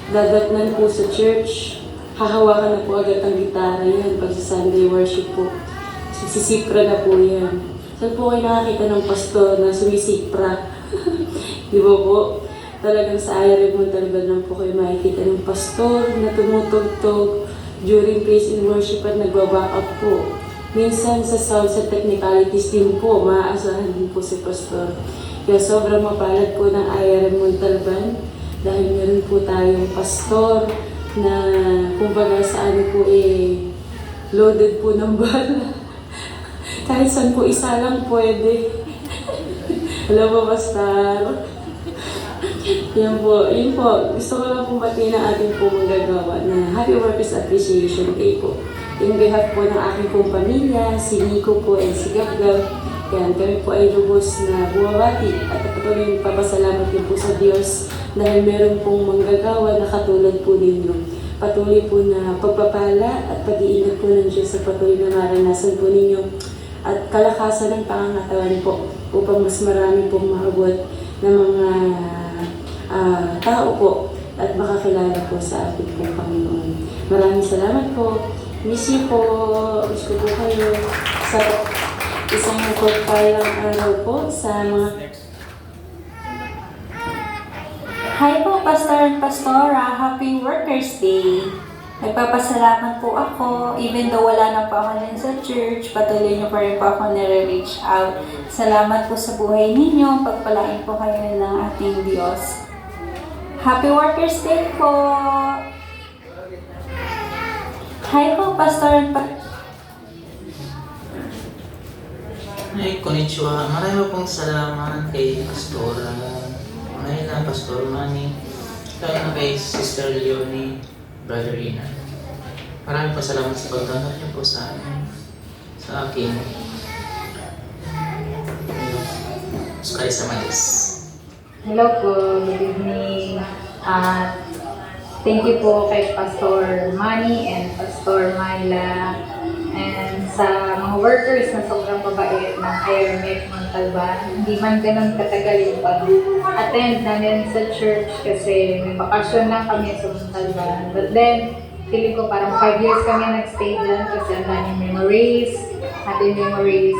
dadatnan po sa church, hahawakan na po agad ang gitara yan pag sa Sunday worship po. Sisipra na po yan. Saan po kayo nakakita ng pastor na sumisipra? Di ba po? Talagang sa IRM Montalban lang po kayo makikita ng pastor na tumutugtog during praise and worship at nagbaback up po. Minsan sa sound, sa technicalities din po, maaasahan din po si pastor. Kaya sobrang mapalad po ng IRM Montalban dahil meron po tayong pastor na kumbaga sa ano po loaded po ng bala. Kahit saan po isa lang pwede. Alam mo, pastor? Yun po. Gusto ko lang pong batiin ang ating po manggagawa na Happy Workers Appreciation Day po. In behalf po ng aking pong pamilya, si Nico po and si Gabgab, yan, kami po ay lubos na buwabati at patuloy papasalamat din po sa Diyos dahil meron pong manggagawa na katulad po ninyo. Patuloy po na pagpapala at pag-iingat po ng Diyos sa patuloy na maranasan po ninyo at kalakasan ng pangangatawan po upang mas marami pong maabot na mga tao po at makakilala po sa ating pong Panginoon. Maraming salamat po. Miss you po. Miss ko po kayo. Isang mapagpalang araw po sa mga... Hi po, Pastor and Pastora. Happy Workers' Day. Nagpapasalamat po ako, even though wala na po ako din sa church, patuloy niyo pa rin po ako nire-reach out. Salamat po sa buhay ninyo, pagpalain po kayo ng ating Diyos. Happy Workers' Day po! Hi po, Pastor and Ay, konnichiwa. Marami pong salamat kay Pastora. Marina, Pastor Manny. Kaya na kay Sister Leonie, Brother Rina. Marami po salamat sa pagtanggap niyo po sa akin. Sukali sa mais. Hello po, good evening. Thank you po kay Pastor Manny and Pastor Myla and sa mga workers na sobrang mabait ng IRMF Montalban. Hindi man ganun katagal yung pag-attend namin sa church kasi may bakasyon lang kami sa Montalban. But then, feeling ko parang 5 years kami nag-stay dyan kasi ang daming memories, happy memories.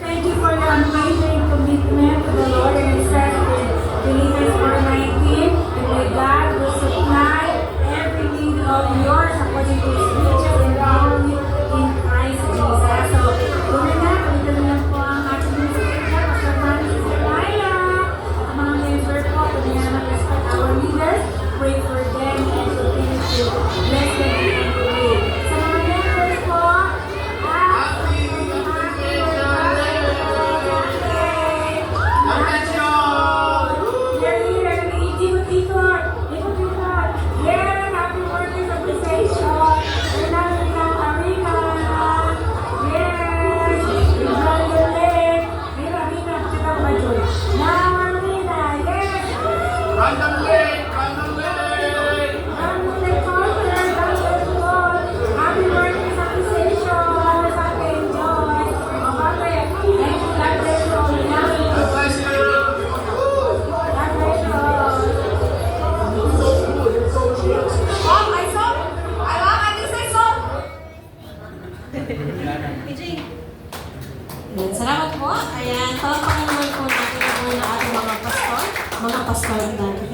Thank you for your unwavering commitment to the Lord and His service. Philippians 4:19, and may God will supply every need of yours according to His riches and glory in Christ Jesus. So, tuloy na, tuloy na po ang ating music na Pastor Manny, Sister Myla, at mga member po, tuloy na mag-respect our leaders, pray for them, and continue to bless them in every way. Sa mga members po, Ayan, salamat po. Ayan, palakpakan naman po natin ang mga ating mga pastor. Mga pastor natin.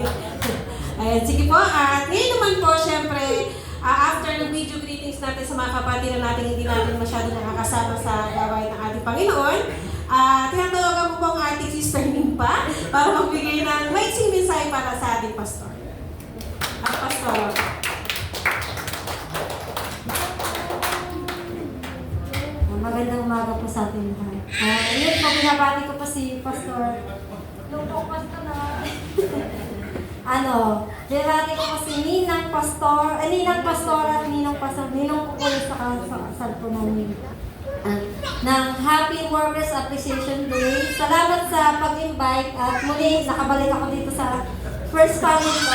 Ayan, sige po. At ngayon naman po, syempre, after ng video greetings natin sa mga kapatid na natin hindi natin masyado nakakasama sa gawain ng ating Panginoon, tinatawagan ko po ang ating sister Nimpa para magbigay ng maiksing mensahe para sa ating pastor. At pastor. Magandang umaga po sa ating lahat. Yun po, binabati ko po si Pastor. Yung po, Pastor na. Binabati ko po si Ninang Pastor, Ninang Pastor at Ninang Pastor, Ninang po po sa kasal po namin. Ng Happy Workers Appreciation Day. Salamat sa pag-invite at muli nakabalik ako dito sa first family ko.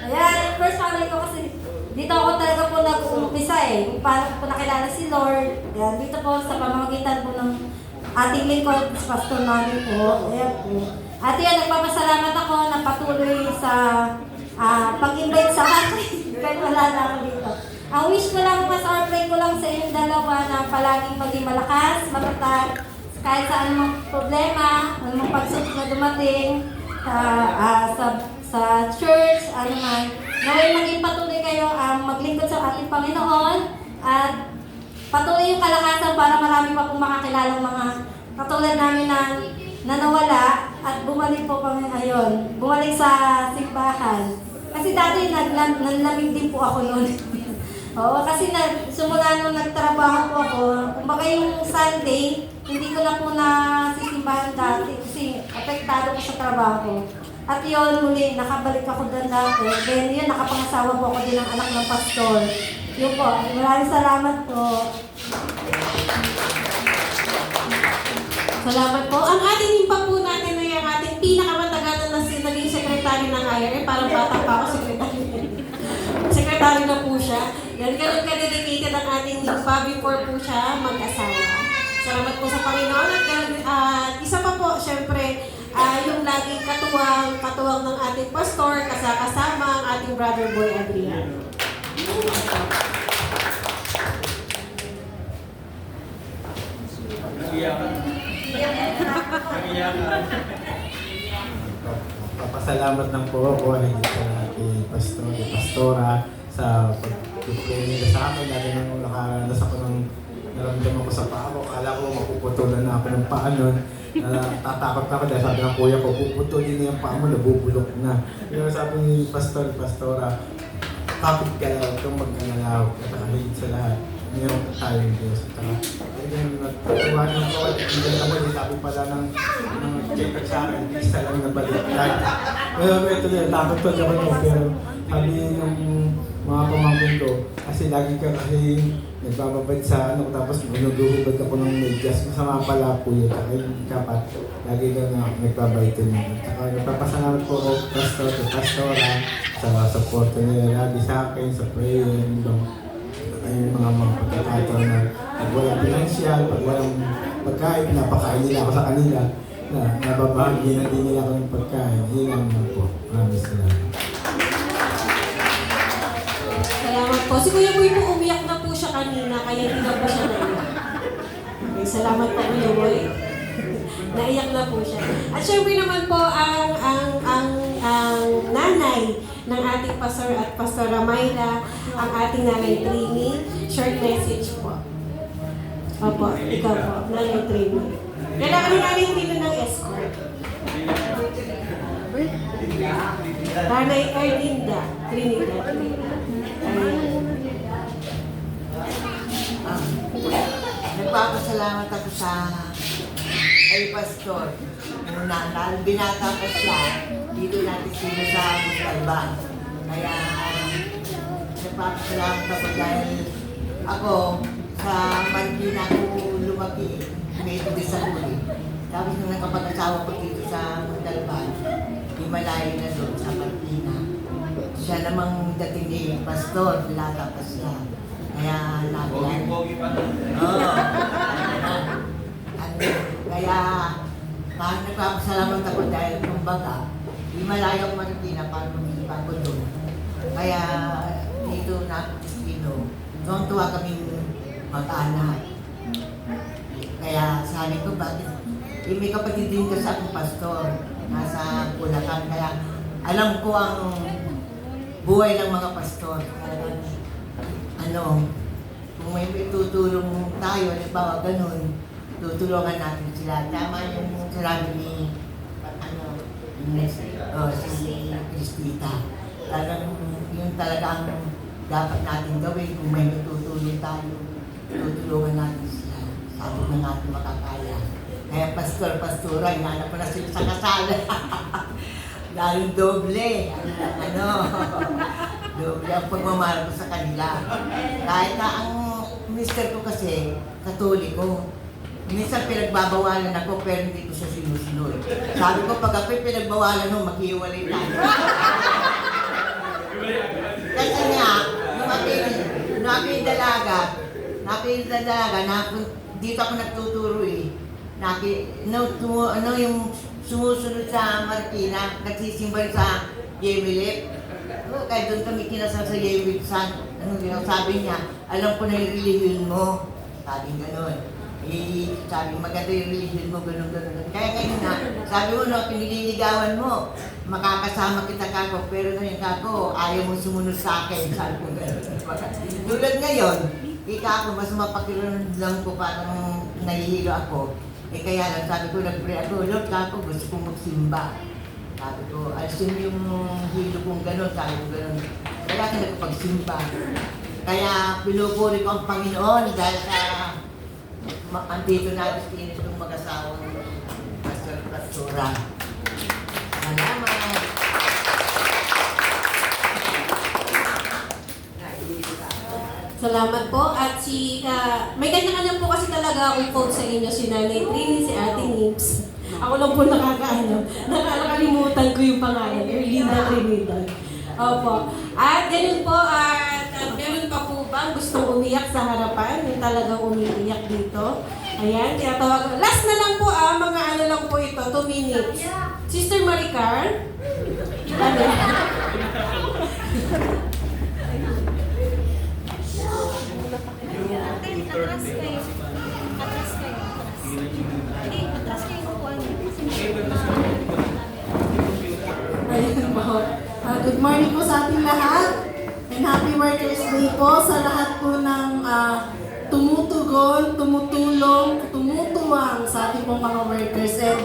Ayan, first family ko kasi dito ako talaga po nag-umpisa kung paano po nakilala si Lord. Ayan, dito po sa pamamagitan po ng ating lingkod, Pastor Manny po. Ayan po. At yan, nagpapasalamat ako na patuloy sa pag-invite sa akin. Kahit wala na ako dito. Ang wish ko lang, Pastor, pray ko lang sa inyong dalawa na palaging maging malakas, matatag, kahit sa anumang problema, anumang pagsubok na dumating sa church, anuman. Naway maging patuloy kayo ang maglingkod sa ating Panginoon at patuloy yung kalakasan para marami pa pong makakilalang mga katulad namin na nawala at bumalik po kami ngayon. Bumalik sa simbahan. Kasi dati nanlamig din po ako noon. Oo, kasi simula nung nagtrabaho po ako, kumbaga yung Sunday, hindi ko na po nasisimbahan dati kasi apektado ko sa trabaho. At yun, muli, nakabalik ako doon dati. Then yun, nakapangasawa po ako din ng anak ng pastor. Yun po, maraming salamat po. Salamat po. Ang ating nimpa po natin ay ang ating pinakamatagal na naging sekretary ng IRA. Parang bata pa ako, sekretary. Sekretary na po siya. Yan, ganun ka-dedicated ang ating nimpa before po siya mag-asawa. Salamat po sa Panginoon. At isa pa laging katuwang ng ating pastor, kasama ang ating brother boy Adrian. Papasalamat lang po ako ay kay Pastor, kay Pastora sa pag-pray nila sa akin. Lagi nang nakaranas ako ng naramdaman ko sa paa ko. Akala ko mapuputulan na ako ng paa nun. Tatakot na ako dahil sabi ng kuya ko, puputulin na yung paa mo, nabubulok na. Pero sabi ni Pastor, Pastora, kapit ka lang, huwag kang mag-alalaw. At kahit sa lahat, mayroon tayong Diyos. At natutuwanan ko at hindi naman sabi pala ng checker sa akin, isa lang nabaliktad. Pero ito din, takot ko naman ko. Pero sabi ng mga pamangkin ko, kasi lagi ka kasi nagbababad sa ano, tapos naguhubad ako ng medyas. Masama pala po yun. Kaya dapat lagi ka na nagbabaytin mo. At saka nagpapasalamat po ako, Pastor, sa Pastora, sa support nila lagi sa akin, sa praying, yung mga pagkakataon na pag walang pinansyal, pag walang pagkain, napakain nila ako sa kanila, na nababahagi na din nila ako ng pagkain. Yun lang po. Maraming salamat. Salamat po. Si Kuya Boy po umiyak na po siya kanina, kaya hindi na po siya naiyak. Okay, salamat po Kuya Boy. Naiyak na po siya. At syempre naman po ang nanay ng ating pastor at Pastora Myla, ang ating nanay Trini. Short message po. Opo, ikaw po, nanay Trini. Kailangan ni nanay Trini ng escort. Nanay Erlinda Trinidad. Nagpapasalamat ako sa kay Pastor. Binata pa siya dito natin sino sa Mustalban. Kaya nagpapasalamat ako dahil ako sa Manila ko lumaki, may ito sa huli. Tapos nung nakapag-asawa ko dito sa Mustalban, Himalayo na doon sa Manila. Siya namang dating ni Pastor, binata pa siya. Kaya lagi kaya nagpapasalamat ako dahil kumbaga di malayo ang Marikina para lumipat ko doon. Kaya dito na ako destino. Tuwang-tuwa kaming mag-anak. Kaya sabi ko bakit may kapatid din kasi akong pastor nasa Bulacan. Kaya alam ko ang buhay ng mga pastor. Kung may tutulong tayo, halimbawa ganun, tutulungan natin sila. Tama yung sinabi ni si Cristita. Talagang yun talaga ang dapat natin gawin. Kung may tutulong tayo, tutulungan natin sila. Sabi na natin makakaya. Kaya pastor, pastora, inaanap ko na sila sa kasal. Dahil doble. Doble ang pagmamahal ko sa kanila. Kahit na ang mister ko kasi, Katoliko. Minsan pinagbabawalan ako pero hindi ko siya sinusunod. Sabi ko, pag ako'y pinagbawalan mo, maghiwalay tayo. Kasi nga, nung ako'y dalaga, dito ako nagtuturo eh. Yung sumusunod sa Marikina, nagsisimba sa Yemilip. Kaya doon kami kinasal sa Yemilip San. Sabi niya, alam ko na yung religion mo. Sabi gano'n. Sabi, maganda yung religion mo, gano'n. Kaya ngayon na, sabi mo, no, pinililigawan mo, makakasama kita kako, pero ngayon kako, ayaw mo sumunod sa akin. Sabi ko gano'n. Tulad ngayon, ako, mas mapakiroon lang ko parang nahihilo ako. Kaya lang, sabi ko, nag-pray ako, Lord, kako, gusto kong magsimba. Sabi ko, alisin yung hilo kong gano'n, sabi ko gano'n. Kaya ako nagpagsimba. Kaya pinupuri ko ang Panginoon dahil sa andito natin itong mag-asawang pastora. Salamat! Salamat po. At may kanya-kanya po kasi talaga akong quote sa inyo, si Nanay Trini, si Ate Nips. Ako lang po nakakalimutan ko yung pangalan, Erlinda Trinidad. Opo. At ganun po, at meron pa po ba ba ang gustong umiyak sa harapan? Yung talagang umiiyak dito. Ayan, tinatawag. Last na lang po mga ano lang po ito, 2 minutes. Sister Maricar? Ano? Ayun po. Good morning po sa ating lahat. And happy Workers' Day po sa lahat po ng tumutugon, tumutulong, tumutuwang sa ating pong mga workers. And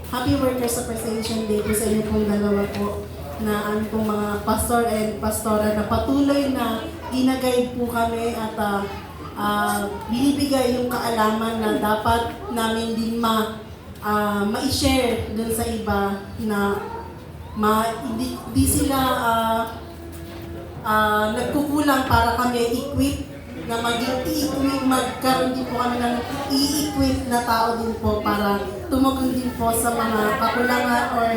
happy Workers' Appreciation Day po sa inyo pong dalawa po na aming pong mga pastor and pastora na patuloy na ginaguide po kami at binibigay yung kaalaman na dapat namin din ma-share dun sa iba na hindi sila nagkukulang para kami equip na magkaroon din po kami ng i-equip na tao din po para tumugon din po sa mga kakulangan or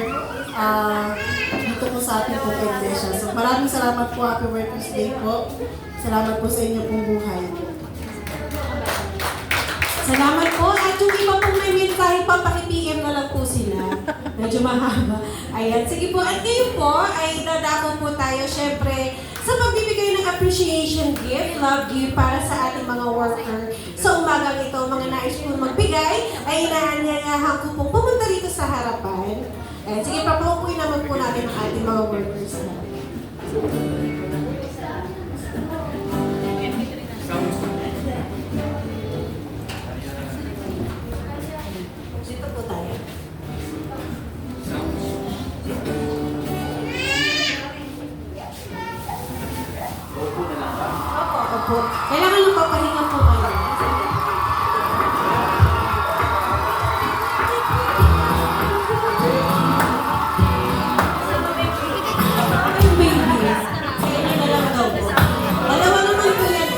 dito po sa ating pong iglesia. So maraming salamat po, Happy Workers' Day po. Salamat po sa inyo pong buhay. Salamat po. At yung iba pong may mensahe pa, paki-PM na lang po sila. Medyo mahaba. Ayan. Sige po. At ngayon po ay dadako po tayo syempre sa pagbibigay ng appreciation gift, love gift para sa ating mga worker. Sa umagang ito, mga nais po magbigay, ay inaanyayahan ko pong pumunta dito sa harapan. Ayan. Sige, papakupuin naman po natin ang ating mga workers. Dito po tayo. Opo. Kailangan ng papahinga po kayo. Yung baby. Kaya na lang daw po. Dalawa naman po yan.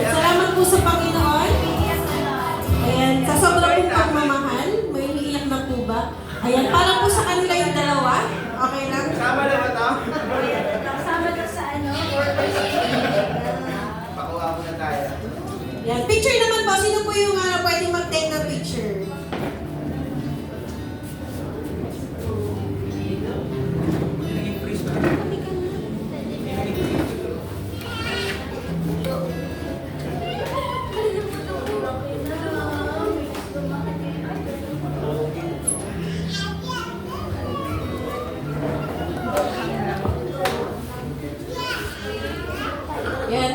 Salamat po sa Panginoon. Ayan, sa sobrang pong pagmamahal, may umiiyak na po ba? Ayan, para po sa kanila yung dalawa. Okay lang? Sama na ba ito? Kasama doon sa ano? Pakuha ko na tayo. Ayan, picture naman po. Sino po yung pwedeng mag-take ng picture? Yan,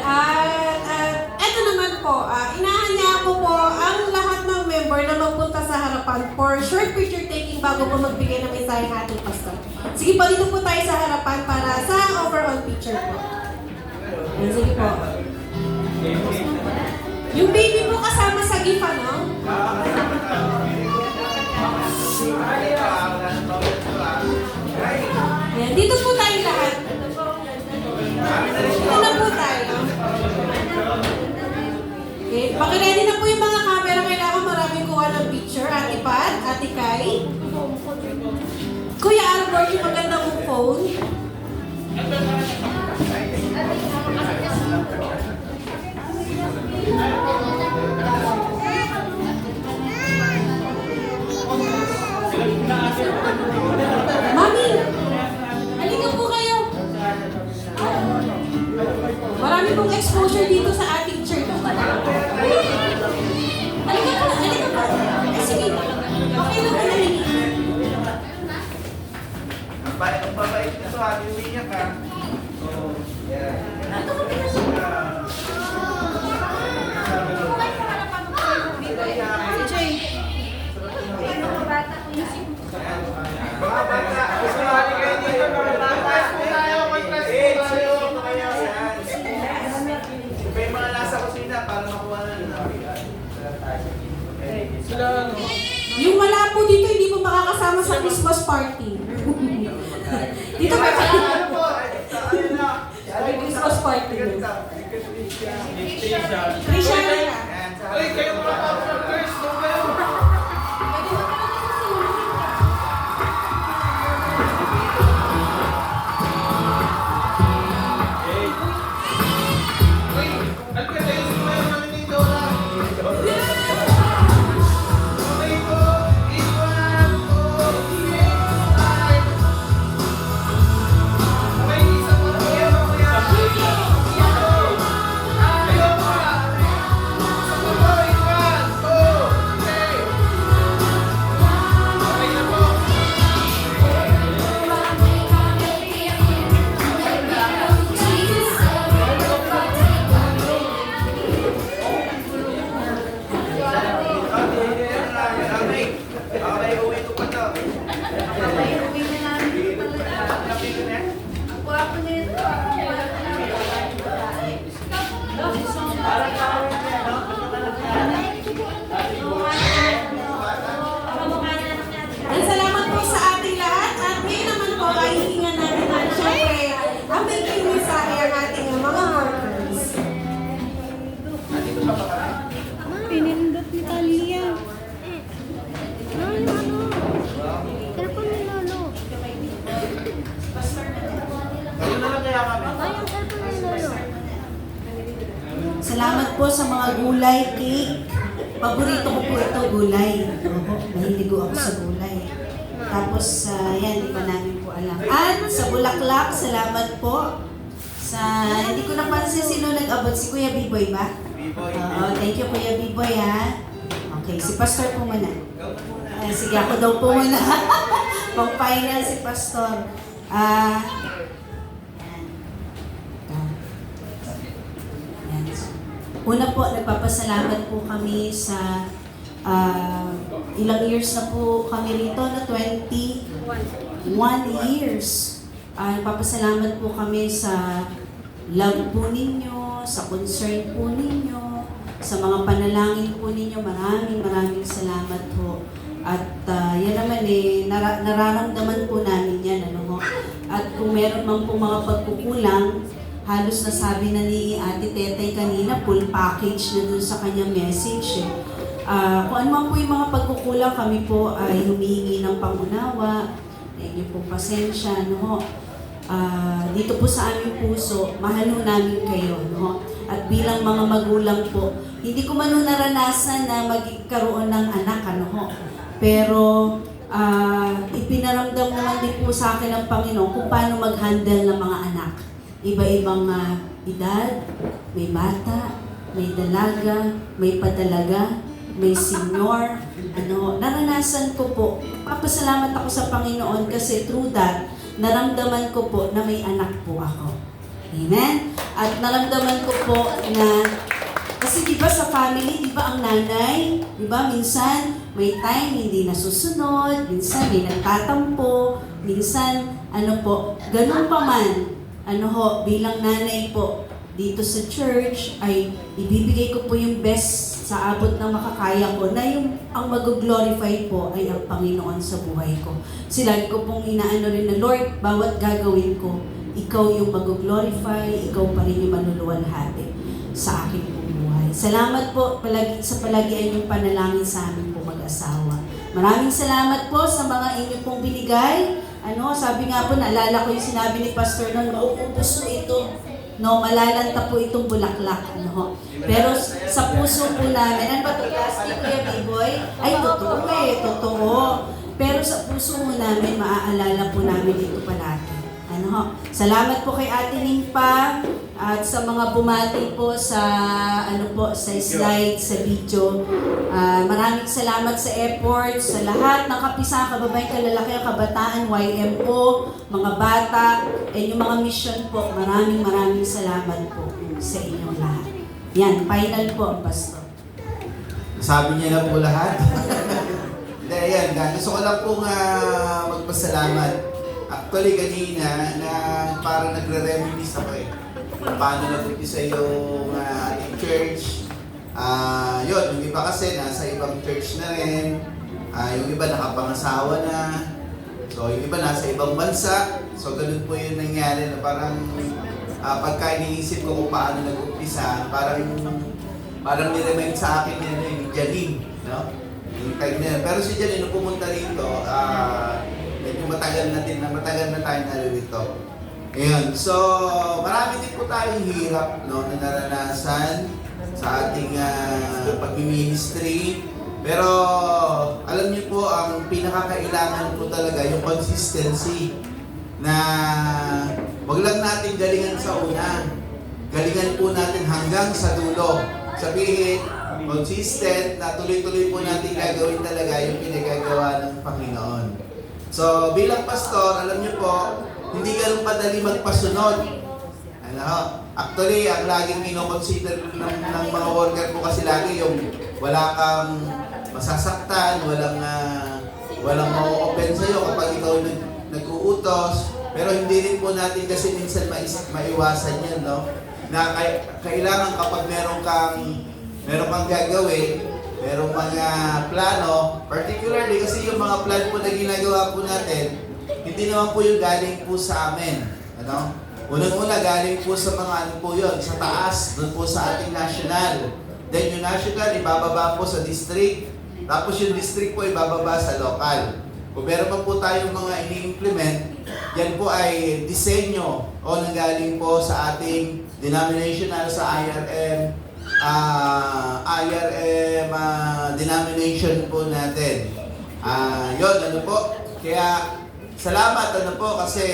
eto naman po, inaanya ko po ang lahat ng member na magpunta sa harapan for short picture taking bago po magbigay ng mensahe ng ating pastor. Sige po, dito po tayo sa harapan para sa overall picture po. Yan, sige po. Yung baby po kasama sa gift, ano? Yan, dito po tayo lahat. Dito na po tayo. Okay, pakiready na po yung mga camera. Kailangan maraming kuha ng picture. Ate Pat, Ate Kai. Kuya Albert, yung maganda mong phone. Mami, halika po kayo. Marami pong exposure dito sa ating church. Yung wala po dito, hindi po makakasama sa Christmas party. Dito ba? Christmas party. Trisha na. At salamat po sa ating lahat. At ngayon naman po ay hihingan natin na syempre ang may mensahe ang ating mga workers. Pinindot ni Talia. Telepon ni Lolo. Salamat po sa mga gulay, cake. Paborito ko po ito, gulay. Mahilig ako sa gulay. Tapos, yan, hindi pa namin po alam. At sa bulaklak, salamat po. Hindi ko napansin sino nag-abot. Si Kuya B-Boy ba? Oo, thank you Kuya B-Boy ha. Okay, si Pastor po muna. Sige, ako daw po muna. Pang-final si Pastor. Una po, nagpapasalamat po kami sa ilang years na po kami rito, na 21 years. Nagpapasalamat po kami sa love po ninyo, sa concern po ninyo, sa mga panalangin po ninyo. Maraming salamat po. At yan naman nararamdaman po namin yan. At kung meron man po mga pagkukulang, halos nasabi na ni Ate Tetay kanina, full package na dun sa kanyang message. Kung ano man po yung mga pagkukulang, kami po ay humihingi ng pangunawa, inyo pong pasensya. Dito po sa aming puso, mahal namin kayo. At bilang mga magulang po, hindi ko man naranasan na magkaroon ng anak. Pero ipinaramdam naman din po sa akin ng Panginoon kung paano mag-handle ng mga anak. Iba-ibang edad, may bata, may dalaga, may padalaga, may senior. Naranasan ko po. Papasalamat ako sa Panginoon kasi through that, naramdaman ko po na may anak po ako. Amen? At naramdaman ko po na, kasi diba sa family, diba ang nanay, diba minsan may time hindi nasusunod, minsan may nagtatampo, minsan ganun pa man. Bilang nanay po dito sa church ay ibibigay ko po yung best sa abot ng makakaya ko na yung ang mag-glorify po ay ang Panginoon sa buhay ko. Lagi ko pong inaano rin na, Lord, bawat gagawin ko, ikaw yung mag-glorify, ikaw pa rin yung manluluwalhati sa aking buhay. Salamat po sa palagian yung panalangin sa amin po mag-asawa. Maraming salamat po sa mga inyo pong binigay. Sabi nga po, naalala ko yung sinabi ni Pastor noon, mauubos po ito. Malalanta po itong bulaklak. Pero sa puso po namin, ano ba ito? Plastic, Kuya B-Boy? Ay, totoo. Pero sa puso mo namin, maaalala po namin ito palagi. Salamat po kay Ate Nimpa at sa mga bumati po sa sa slide, sa video. Maraming salamat sa effort, sa lahat ng kapisang kababayan, kalalaki, kabataan, YMO, mga bata, and yung mga mission po. Maraming salamat po sa inyong lahat. Yan, final po, Pastor. Sabi niya na po lahat. Hindi, yan. Gusto ko lang pong magpasalamat. Actually, kanina, parang nagre-reminisce ako paano nag-umpisa yung ating church. Yun, yung iba kasi nasa ibang church na rin. Yung iba nakapangasawa na. So, yung iba nasa ibang bansa. So, ganun po yung nangyari na parang pagka iniisip ko kung paano nag-umpisa, parang niremind sa akin ni Janine, no? Yung time na yun. Pero si Janine, nung pumunta rito, medyo matagal na tayo narito. Ayun. So, marami din po tayong hirap, no, na naranasan sa ating pag-ministry. Pero, alam niyo po, ang pinakakailangan po talaga yung consistency na wag lang natin galingan sa una. Galingan po natin hanggang sa dulo. Sabihin, consistent na tuloy-tuloy po natin gagawin talaga yung pinagagawa ng Panginoon. So, bilang pastor, alam niyo po, hindi ganun padali magpasunod. Actually, ang laging kinoconsider ng mga worker ko kasi lagi yung wala kang masasaktan, walang mau-open sa'yo kapag ikaw nag-uutos. Pero hindi rin po natin kasi minsan maiwasan yan, no? Na kailangan kapag meron kang gagawin, merong mga plano, particularly kasi yung mga plan po na ginagawa po natin, hindi naman po yung galing po sa amin. Ano? Unang-una galing po sa mga ano po yun, sa taas, doon po sa ating national. Then yung national, ibababa po sa district. Tapos yung district po ibababa sa local. Kung meron pa po tayong mga ini-implement, yan po ay disenyo o nanggaling po sa ating denominational sa IRM denomination po natin. Yun, ano po. Kaya, salamat, ano po, kasi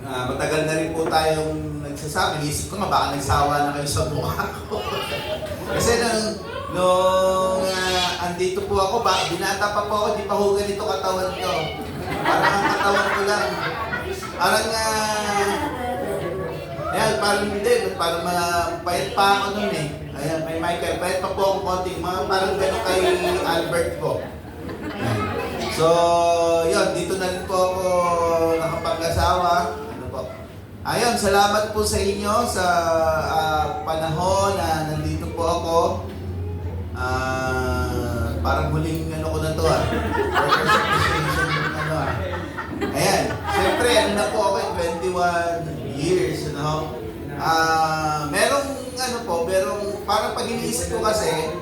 matagal na rin po tayong nagsasabi. Isip ko nga, baka nagsawa na kayo sa mukha ko. Kasi nung andito po ako, binata pa po ako, di pa ho ganito katawan ko. Parang ang katawan ko lang. Parang hindi, parang payat pa ako nun eh. Ayan, may Michael, payat pa po akong konting, parang gano'n kay Albert po. Ayan. So, yun, dito na rin po ako nakapag-asawa. Ano po? Ayun, salamat po sa inyo sa panahon na nandito po ako. Parang huling ano ko na to Workers Appreciation ano Ayan, siyempre ano na po ako 21 years, ano. Merong parang pag iniisip ko kasi,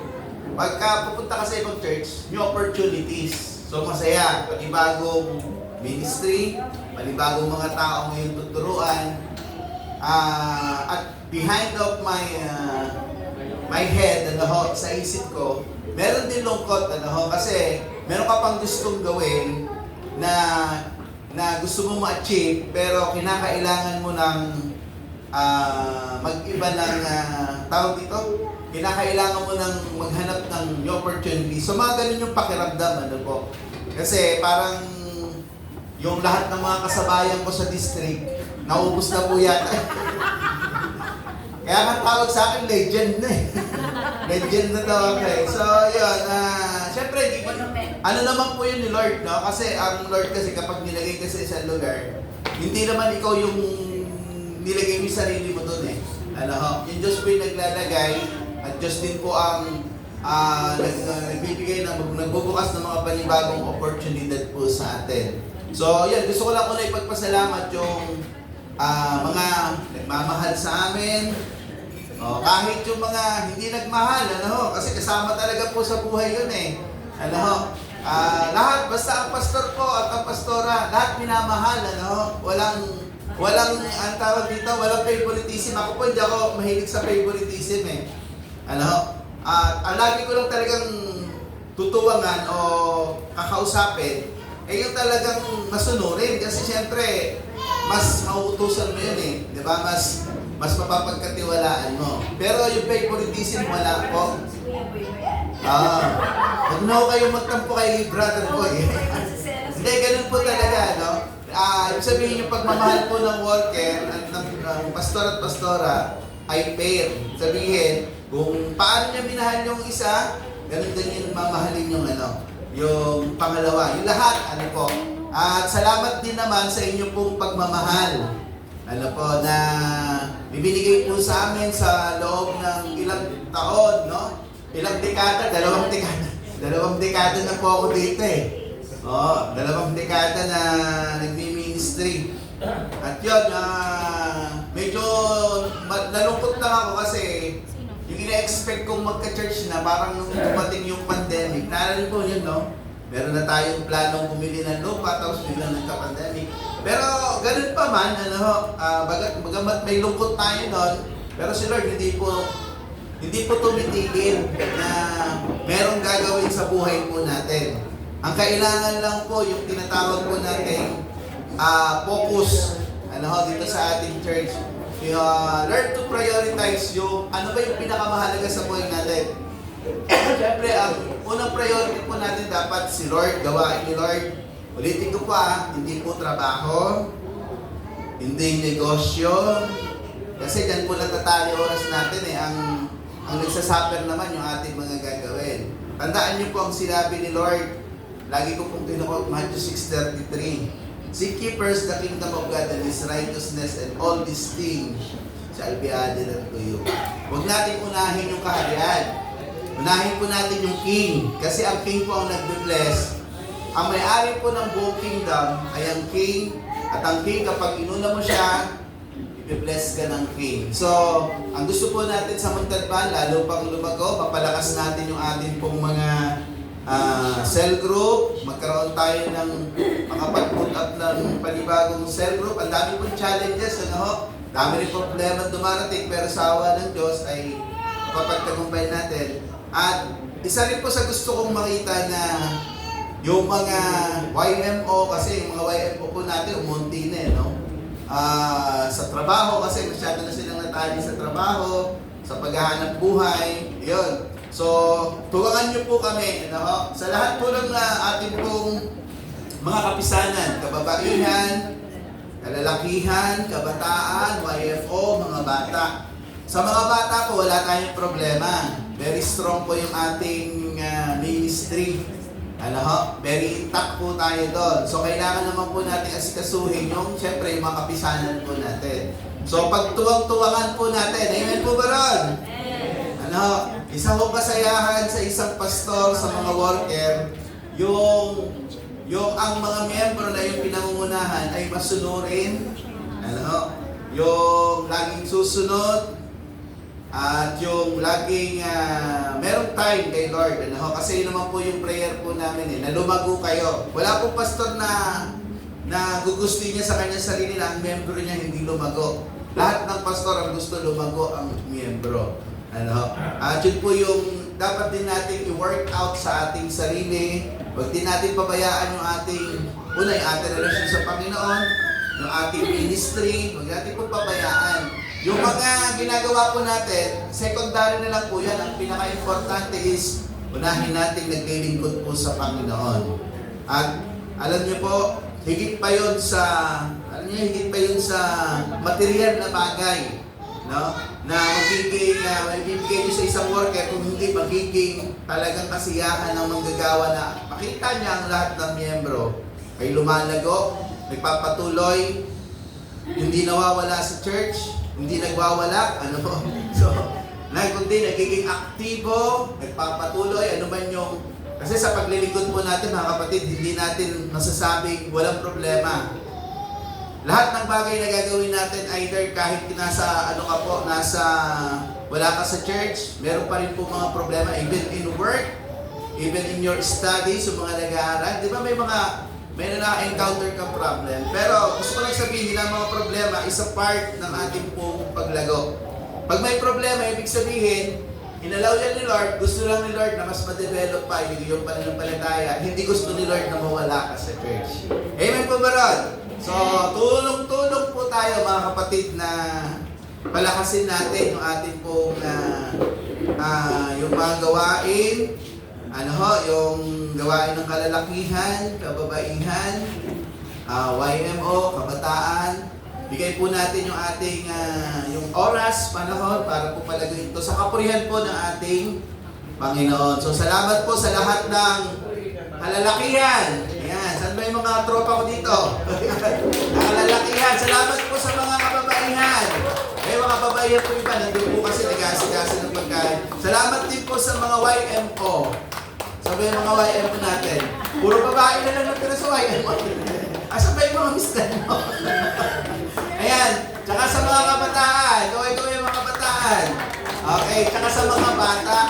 pagka pupunta ka sa ibang church, new opportunities. So masaya, panibagong ministry, panibagong mga tao ngayon tuturuan. At behind of my head, sa isip ko, meron din lungkot, kasi meron ka pang gustong gawin na gusto mo ma-achieve, pero kinakailangan mo ng mag-iba ng tawag dito, kinakailangan mo ng maghanap ng new opportunity. So mga ganun yung pakiramdam, po. Kasi parang yung lahat ng mga kasabayan ko sa district, naubos na po yata. Kaya nga tawag sa akin, legend na eh. Legend na tawag eh. So yun, syempre, ano naman po yun ni Lord, no? Kasi ang Lord kasi kapag nilagay ka sa isang lugar, hindi naman ikaw yung nilagay mo yung sarili mo doon eh. Yung Diyos po yung naglalagay, at Diyos din po ang nagbibigay nagbubukas ng mga panibagong opportunity po sa atin. So, yan, gusto ko lang muna ipagpasalamat yung mga nagmamahal sa amin. Kahit yung mga hindi nagmahal, kasi kasama talaga po sa buhay yun eh. Lahat, basta ang pastor po at ang pastora, lahat minamahal, walang, ang tawag dito, walang favoritism. Ako po, hindi ako mahilig sa favoritism eh. Ang lagi ko lang talagang tutuwangan o kakausapin, yung talagang masunurin. Kasi syempre, mas mauutusan mo yun eh. Di ba? Mas mapapagkatiwalaan mo. Pero yung favoritism, wala po. Huwag na ako kayo magtampo kay brother ko eh. Hindi, ganun po talaga, ibig sabihin yung pagmamahal po ng worker, ng pastor at pastora, ay fair. Sabihin, kung paano niya minahal yung isa, ganun din yung mamahalin yung yung pangalawa. Yung lahat, po. At salamat din naman sa inyo pong pagmamahal. ano po, na ibinigay po sa amin sa loob ng ilang taon, no? Ilang dekada, dalawang dekada na po ako dito eh. Oo, 2 dekada na nagmi-ministry. At yun, medyo nalungkot lang ako kasi yung ina-expect kong magka-church na parang nung dumating yung pandemic, naalala po yun, no? Meron na tayong planong bumili ng lupa, tapos biglang nagka-pandemic. Pero ganun pa man, bagamat may lungkot tayo nun, pero si Lord hindi po tumitigil na merong gagawin sa buhay po natin. Ang kailangan lang po yung tinatawag po natin focus dito sa ating church. Learn to prioritize yung ano ba yung pinakamahalaga sa buhay natin. Siyempre, ang unang priority po natin dapat si Lord, gawain ni Lord. Ulitin ko pa, hindi po trabaho, hindi negosyo, kasi dyan po natatali oras natin eh. Ang nagsasuffer naman yung ating mga gagawin. Tandaan niyo po ang sinabi ni Lord, lagi ko pong tinukot, Matthew 6:33. Seek ye first the kingdom of God and His righteousness, and all these things shall be added unto you. Huwag natin unahin yung kaharian. Unahin po natin yung king. Kasi ang king po ang nagbe-bless. Ang may-ari po ng buong kingdom ay ang king. At ang king, kapag inuna mo siya, i-bless ka ng king. So, ang gusto po natin sa Montalban, lalo pang lumago, papalakas natin yung ating pong mga cell group. Magkaroon tayo ng makapag-put up ng panibagong cell group. Ang dami pong challenges, dami rin problema dumarating, pero sa awa ng Diyos ay mapagtagumpay natin. At isa rin po sa gusto kong makita na yung mga YMO, kasi yung mga YMO po natin umunti na sa trabaho, kasi masyado na silang natali sa trabaho, sa paghahanap buhay, yun. So, tulungan niyo po kami, sa lahat po ng ating pong mga kapisanan, kababaihan, kalalakihan, kabataan, YFO, mga bata. Sa mga bata po, wala tayong problema. Very strong po yung ating ministry. Very intact po tayo doon. So, kailangan naman po natin asikasuhin yung, syempre, yung mga kapisanan po natin. So, pag tuwang-tuwangan po natin, amen po ba ron? Isa po kasayahan sa isang pastor, sa mga worker, yung ang mga miyembro na yung pinangungunahan ay masunurin, yung laging susunod, at yung laging merong time kay Lord. Kasi yun naman po yung prayer po namin na lumago kayo. Wala pong pastor na gugusto niya sa kanya sarili na ang miyembro niya hindi lumago. Lahat ng pastor ang gusto lumago ang miyembro. At yun po yung dapat din natin i-work out sa ating sarili. Huwag din natin pabayaan yung ating yung ating relasyon sa Panginoon, yung ating ministry, huwag natin po pabayaan. Yung mga ginagawa po natin, secondary na lang po yan. Ang pinaka-importante is unahin natin naglilingkod po sa Panginoon. At alam niyo po, higit pa yun sa material na bagay, na magbibigay niyo sa isang worker, kung hindi magiging talagang kasiyahan ng manggagawa na makita niya ang lahat ng miyembro ay lumalago, nagpapatuloy, hindi nawawala sa church, hindi nagwawala, so, kundi nagiging aktibo, nagpapatuloy, kasi sa paglilingkod po natin, mga kapatid, hindi natin masasabing walang problema. Lahat ng bagay na gagawin natin, either kahit nasa wala ka sa church, meron pa rin po mga problema, even in work, even in your studies, yung mga nag-aaral. Di ba may na-encounter kang problem? Pero gusto ko lang sabihin na mga problema is a part ng ating pong paglago. Pag may problema, ibig sabihin, inalaw yan ni Lord, gusto lang ni Lord na mas ma-develop pa yung pananampalataya. Hindi gusto ni Lord na mawala ka sa church. Amen po ba ron? So, tulong-tulong po tayo mga kapatid na palakasin natin yung ating pong yung mga gawain, yung gawain ng kalalakihan, kababaihan, YMO, kabataan. Bigay po natin yung ating yung oras, panahon para po palaguin ito sa kapurihan po ng ating Panginoon. So, salamat po sa lahat ng kalalakihan. Ayan, saan ba yung mga mga tropa ko dito. Nakalalakihan. Salamat po sa mga kababaihan. May mga kababaihan po iba. Nandun po kasi nag-aasikaso ng pagkain. Salamat din po sa mga YMO. Sabi yung mga YMO natin. Puro babae na lang natira sa YMO. Asa ba yung mga mister mo? Ayan. Tsaka sa mga kabataan. Ito yung mga kabataan. Okay. Tsaka sa mga bata.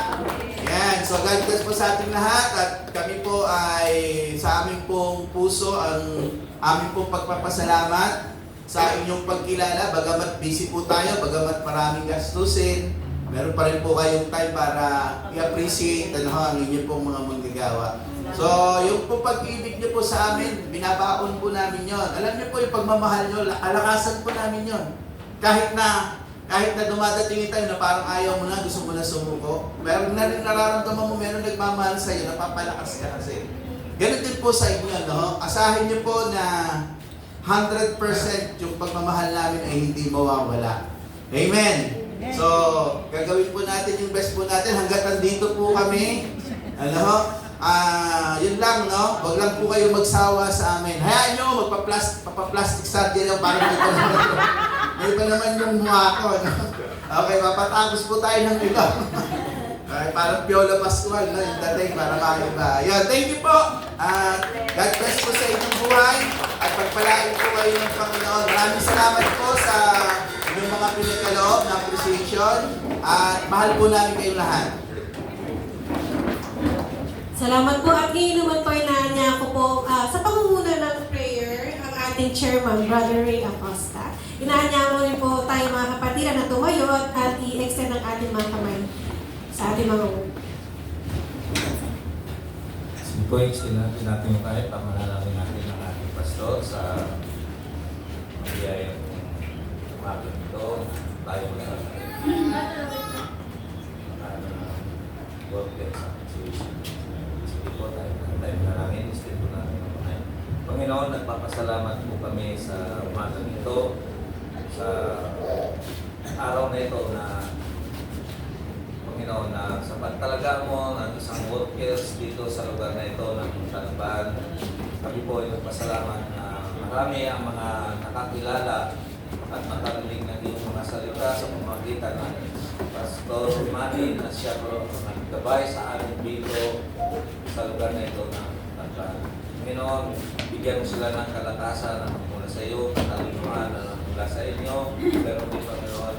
Ayan. So God bless po sa ating lahat. At kami po ay sa aming pong puso ang aming pong pagpapasalamat sa inyong pagkilala. Bagamat busy po tayo, bagamat maraming gastusin, meron pa rin po kayong time para i-appreciate ang inyong pong mga manggagawa. So, yung po pag-ibig niyo po sa amin, binabaon po namin yon. Alam niyo po yung pagmamahal niyo, alakasan po namin yon. Kahit na dumadating tayo na parang ayaw mo na, gusto mo na sumuko, meron na rin nararamdaman mo, meron nagmamahal sa iyo, napapalakas ka kasi. Ganun din po sa inyo, no? Asahin niyo po na 100% yung pagmamahal namin ay hindi mawawala. Amen! So, gagawin po natin yung best po natin hanggat nandito po kami. Yun lang, no? Huwag lang po kayo magsawa sa amin. Hayaan nyo, magpa-plastic surgery lang para may pa naman yung mukha ko, no? Okay, mapatapos po tayo ng iba. Okay, parang Piola Pascual, no? Yung dating para makiba. Yun, thank you po! God bless po sa inyong buhay at pagpalain po kayo ng Panginoon. Maraming salamat po sa inyong mga pinagkaloob na appreciation at mahal po namin kayong lahat. Salamat po at ngayon naman po niya ako po sa pangunguna ng prayer ang ating chairman, Brother Ray Acosta. Inaanya mo rin po tayo mga kapatiran na tumayo at i-extend ang ating mga kamay sa ating mga work. Sige po, extend natin yung tayo para manalangin natin ang ating pastor sa biyaya ng umaga nito. Tayo manalangin. Worker sa situation. Sige po, tayo manalangin. Extend po natin ang kamay. Panginoon, nagpapasalamat po kami sa umaga nito. Sa araw na ito na Panginoon na sa pagtalaga mo ng isang workers dito sa lugar na ito ng Tanaban. Kami po ay nagpasalamat na marami ang mga nakakilala at nakarinig ng iyong mga salita sa pamamagitan ng Pastor Manny na siya po naggabay sa amin dito sa lugar na ito ng Tanaban. Panginoon, bigyan mo sila ng kalakasan na mula sa iyo, katalinuhan na mula sa inyo, pero din Panginoon,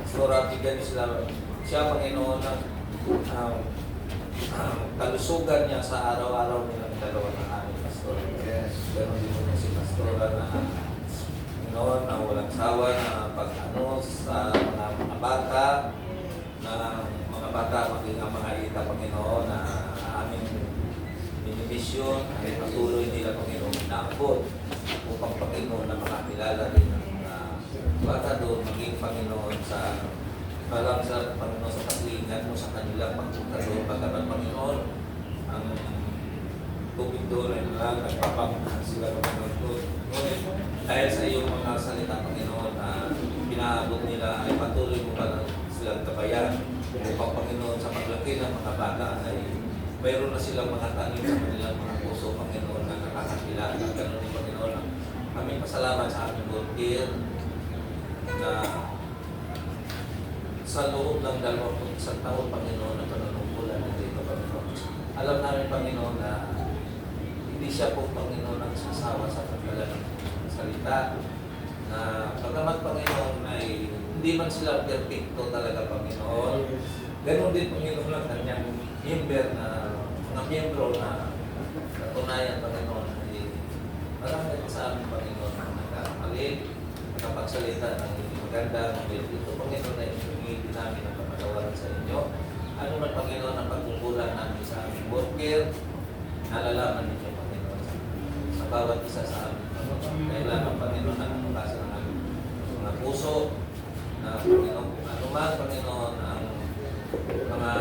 Pastora, bigyan niyo sila siya, Panginoon, ng kalusugan niya sa araw-araw nilang dalawa ng aming pastor. Yes. Pero din mo si Pastora na Panginoon, na walang sawa na pag-ano sa mga bata, na mga bata maging ang mga ita, Panginoon, na aming minimisyon ay patuloy nila, Panginoon, inaabot upang Panginoon na makakilala din ng mga bata doon, maging Panginoon sa parang sa Panginoon sa paglingan mo sa kanilang pagpunta doon, pagkaman Panginoon, ang tubig doon ay nagpapamahal sila Panginoon doon. Dahil sa iyong mga salita, Panginoon, na pinaabot nila ay patuloy mo pa silang kabayan upang Panginoon sa paglaki ng mga bata ay mayroon na silang mga tanim sa kanilang mga puso, Panginoon, na nakakakilala. Ganun din, Panginoon, aming pasalamat sa aming worker na sa loob ng 21 taon, Panginoon, na panunungkulan na dito, Panginoon. Alam namin, Panginoon, na hindi siya po, Panginoon, nagsasawa sa pagkala ng salita, na pagkamat, Panginoon, ay hindi man sila perfecto talaga, Panginoon. Ganon din, Panginoon, ang kanyang member na mga miyembro na katunayan, Panginoon, ay marami sa amin, Panginoon, na nagkamali, nakapagsalita ng hindi maganda, ng ito, Panginoon, na hindi namin ang kapatawaran sa inyo. Ano man, Panginoon, ang pagkukulan namin sa aming worker, nalalaman ninyo, Panginoon, sa bawat isa sa amin. Kailangan, Panginoon, ang nabasa ng aming mga puso, na Panginoon, ano man, Panginoon, ang mga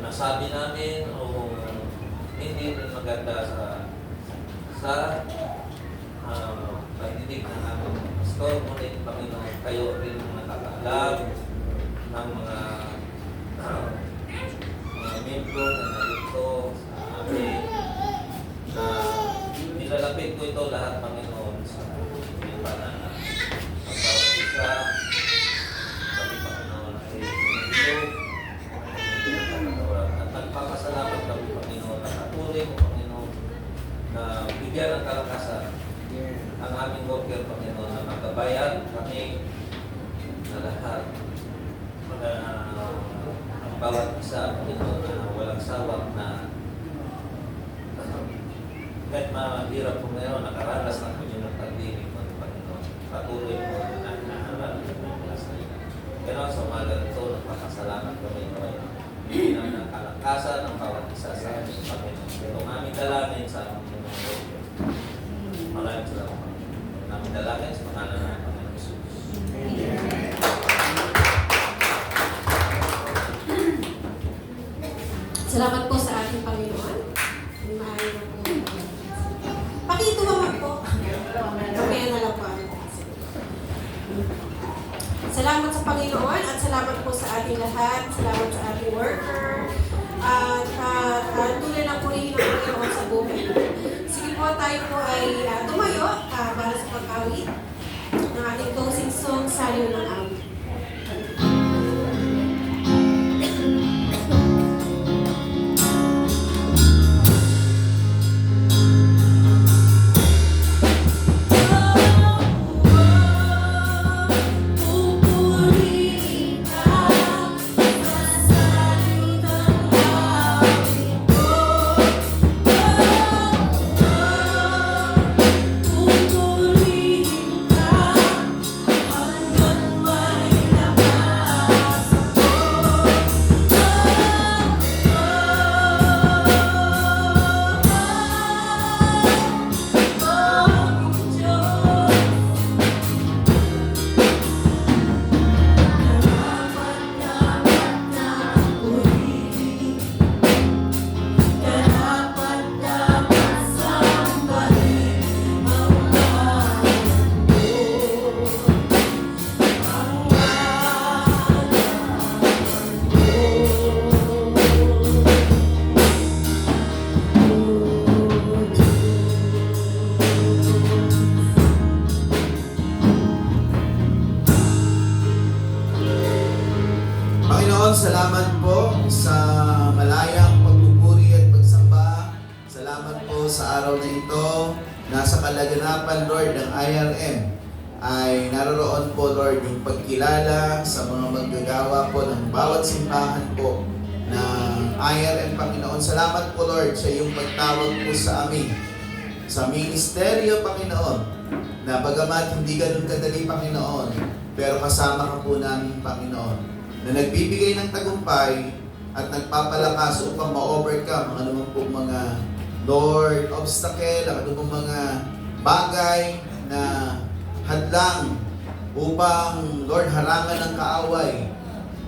nasabi namin o hindi rin maganda sa pagdidig ng aming pastor, ngunit Panginoon, kayo rin ang nakakaalam ng mga membro na narito sa amin na ito lahat, Panginoon, sa iba na magbawat isa. Kami, Panginoon, ay tumulong. At nagpapasalamat kami, Panginoon, na patuloy mo, Panginoon, na bigyan ng kalakasan ang aming worker, Panginoon, na magabayan kami na lahat. Ang bawat isa, Panginoon, na walang sawak na kahit mahirap po ngayon, nakaranas ng Panginoon pag-dinig mo, Panginoon. Patuloy mo na naharal ng klasa. Pero sa umaga ito, nagpapasalamat kami ngayon. Hindi ng kalakasan ng bawat isa sa aming Panginoon. Ito ang aming dalangin sa aming mga worker. Maraming salamat, Panginoon. Aming dalangin sa pangalan ng Panginoon Jesus. Salamat po sa ating Panginoon. Maaari na po. Pakituwa po. Mamaya na lang po. Salamat sa Panginoon at salamat po sa ating lahat. Salamat sa ating worker. At tuloy na po rin ang Panginoon sa buhay. Sige po, tayo po ay tumayo para sa pag-awit ng ating closing song, Sayo ng Awit. Panginoon, salamat po sa malayang pagpupuri at pagsamba. Salamat po sa araw na ito. Nasa kalaganapan, Lord, ng IRM ay naroroon po, Lord, yung pagkilala sa mga maggagawa po ng bawat simbahan po ng IRM, Panginoon. Salamat po, Lord, sa iyong pagtawag po sa amin. Sa ministeryo, Panginoon, na bagamat hindi ganun kadali, Panginoon, pero kasama ka po namin, Panginoon, na nagbibigay ng tagumpay at nagpapalakas upang ma-overcome ang anumang pong mga Lord, obstacle, ang anumang mga bagay na hadlang upang, Lord, harangan ng kaaway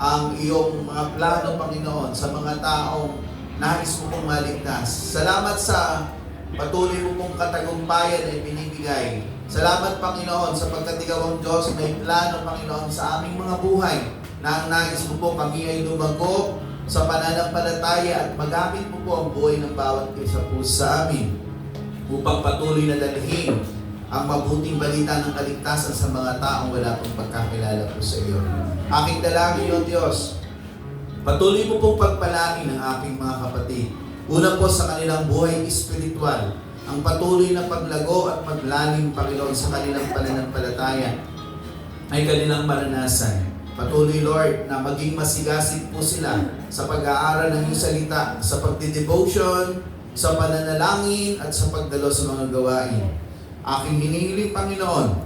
ang iyong mga plano, Panginoon, sa mga taong nais mo pong maligtas. Salamat sa patuloy mo pong katagumpayan ay binibigay. Salamat, Panginoon, sapagkat ikaw ang Diyos may plano, Panginoon, sa aming mga buhay na ang nais mo po kami ay lumago sa pananampalataya at magamit mo po ang buhay ng bawat isa po sa amin upang patuloy na dalhin ang mabuting balita ng kaligtasan sa mga taong wala pong pagkakilala po sa iyo. Aking dalangin, O Diyos, patuloy mo pong pagpalain ang aking mga kapatid. Una po sa kanilang buhay espiritual, ang patuloy na paglago at paglalim, Panginoon, sa kanilang pananampalataya ay kanilang maranasan. Patuloy, Lord, na maging masigasig po sila sa pag-aaral ng iyong salita, sa pagdidevotion, sa pananalangin, at sa pagdalo sa mga gawain. Aking hinihiling, Panginoon,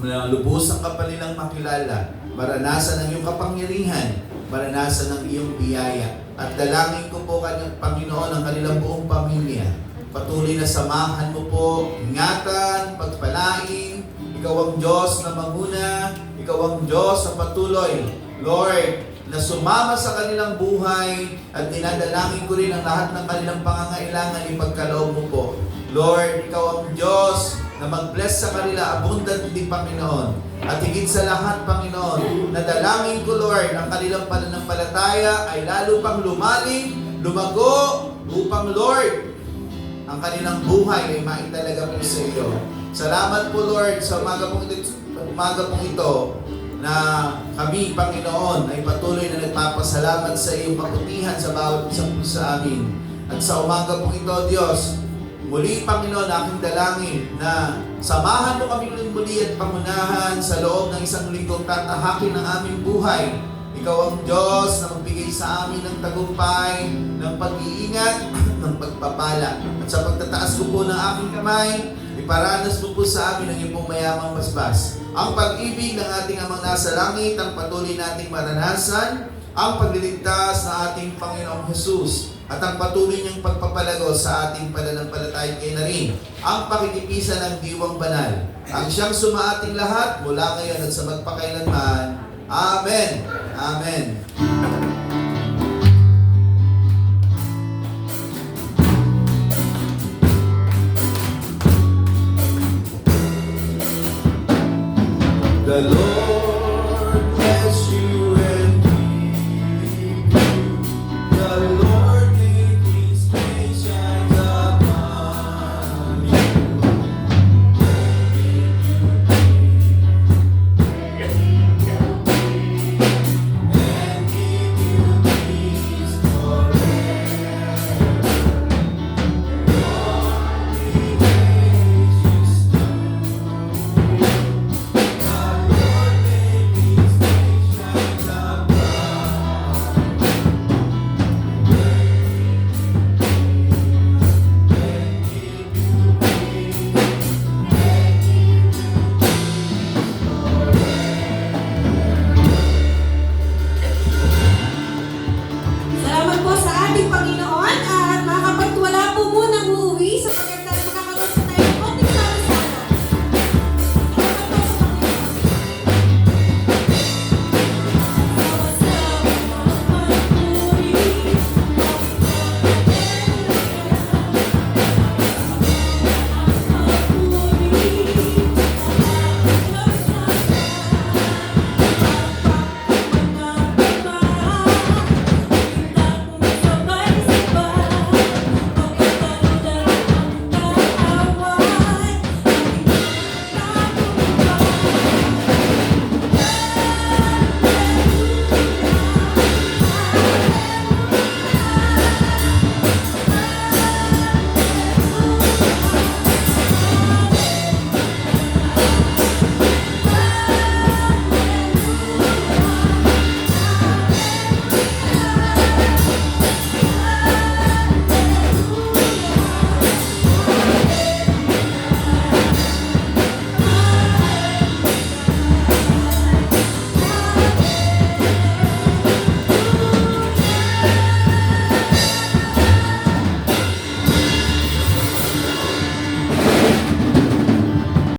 na lubusang ka pa nilang makilala, maranasan ng iyong kapangyarihan, maranasan ng iyong biyaya. At dalangin ko po kanyang Panginoon ang kanilang buong pamilya. Patuloy na samahan mo po, ingatan, pagpalain. Ikaw ang Diyos na manguna, ikaw ang Diyos na patuloy, Lord, na sumama sa kanilang buhay at dinadalangin ko rin ang lahat ng kanilang pangangailangan ipagkaloob mo po. Lord, ikaw ang Diyos na mag-bless sa kanila abundantly, Panginoon. At higit sa lahat, Panginoon, nadalangin ko, Lord, ang kanilang pananampalataya ay lalo pang lumalim, lumago, upang, Lord, ang kanilang buhay ay maitalaga po sa iyo. Salamat po Lord sa umaga pong ito na kami, Panginoon, ay patuloy na nagpapasalamat sa iyong kabutihan sa bawat isa po sa amin. At sa umaga pong ito, Diyos, muli, Panginoon, aking dalangin na samahan mo kami muli at pangunahan sa loob ng isang linggong tatahakin ng aming buhay. Ikaw ang Diyos na magbigay sa amin ng tagumpay, ng pag-iingat, ng pagpapala. At sa pagtataas ko po ng aking kamay, iparanas mo po sa amin ang iyong pong mayamang basbas. Ang pag-ibig ng ating Amang nasa langit, ang patuloy nating maranasan, ang pagliligtas ng ating Panginoong Jesus, at ang patuloy niyang pagpapalago sa ating pananampalataya kay na rin, ang pakikipisan ng diwang banal, ang siyang sumaating lahat mula ngayon at sa magpakailanman. Amen. Amen. The Lord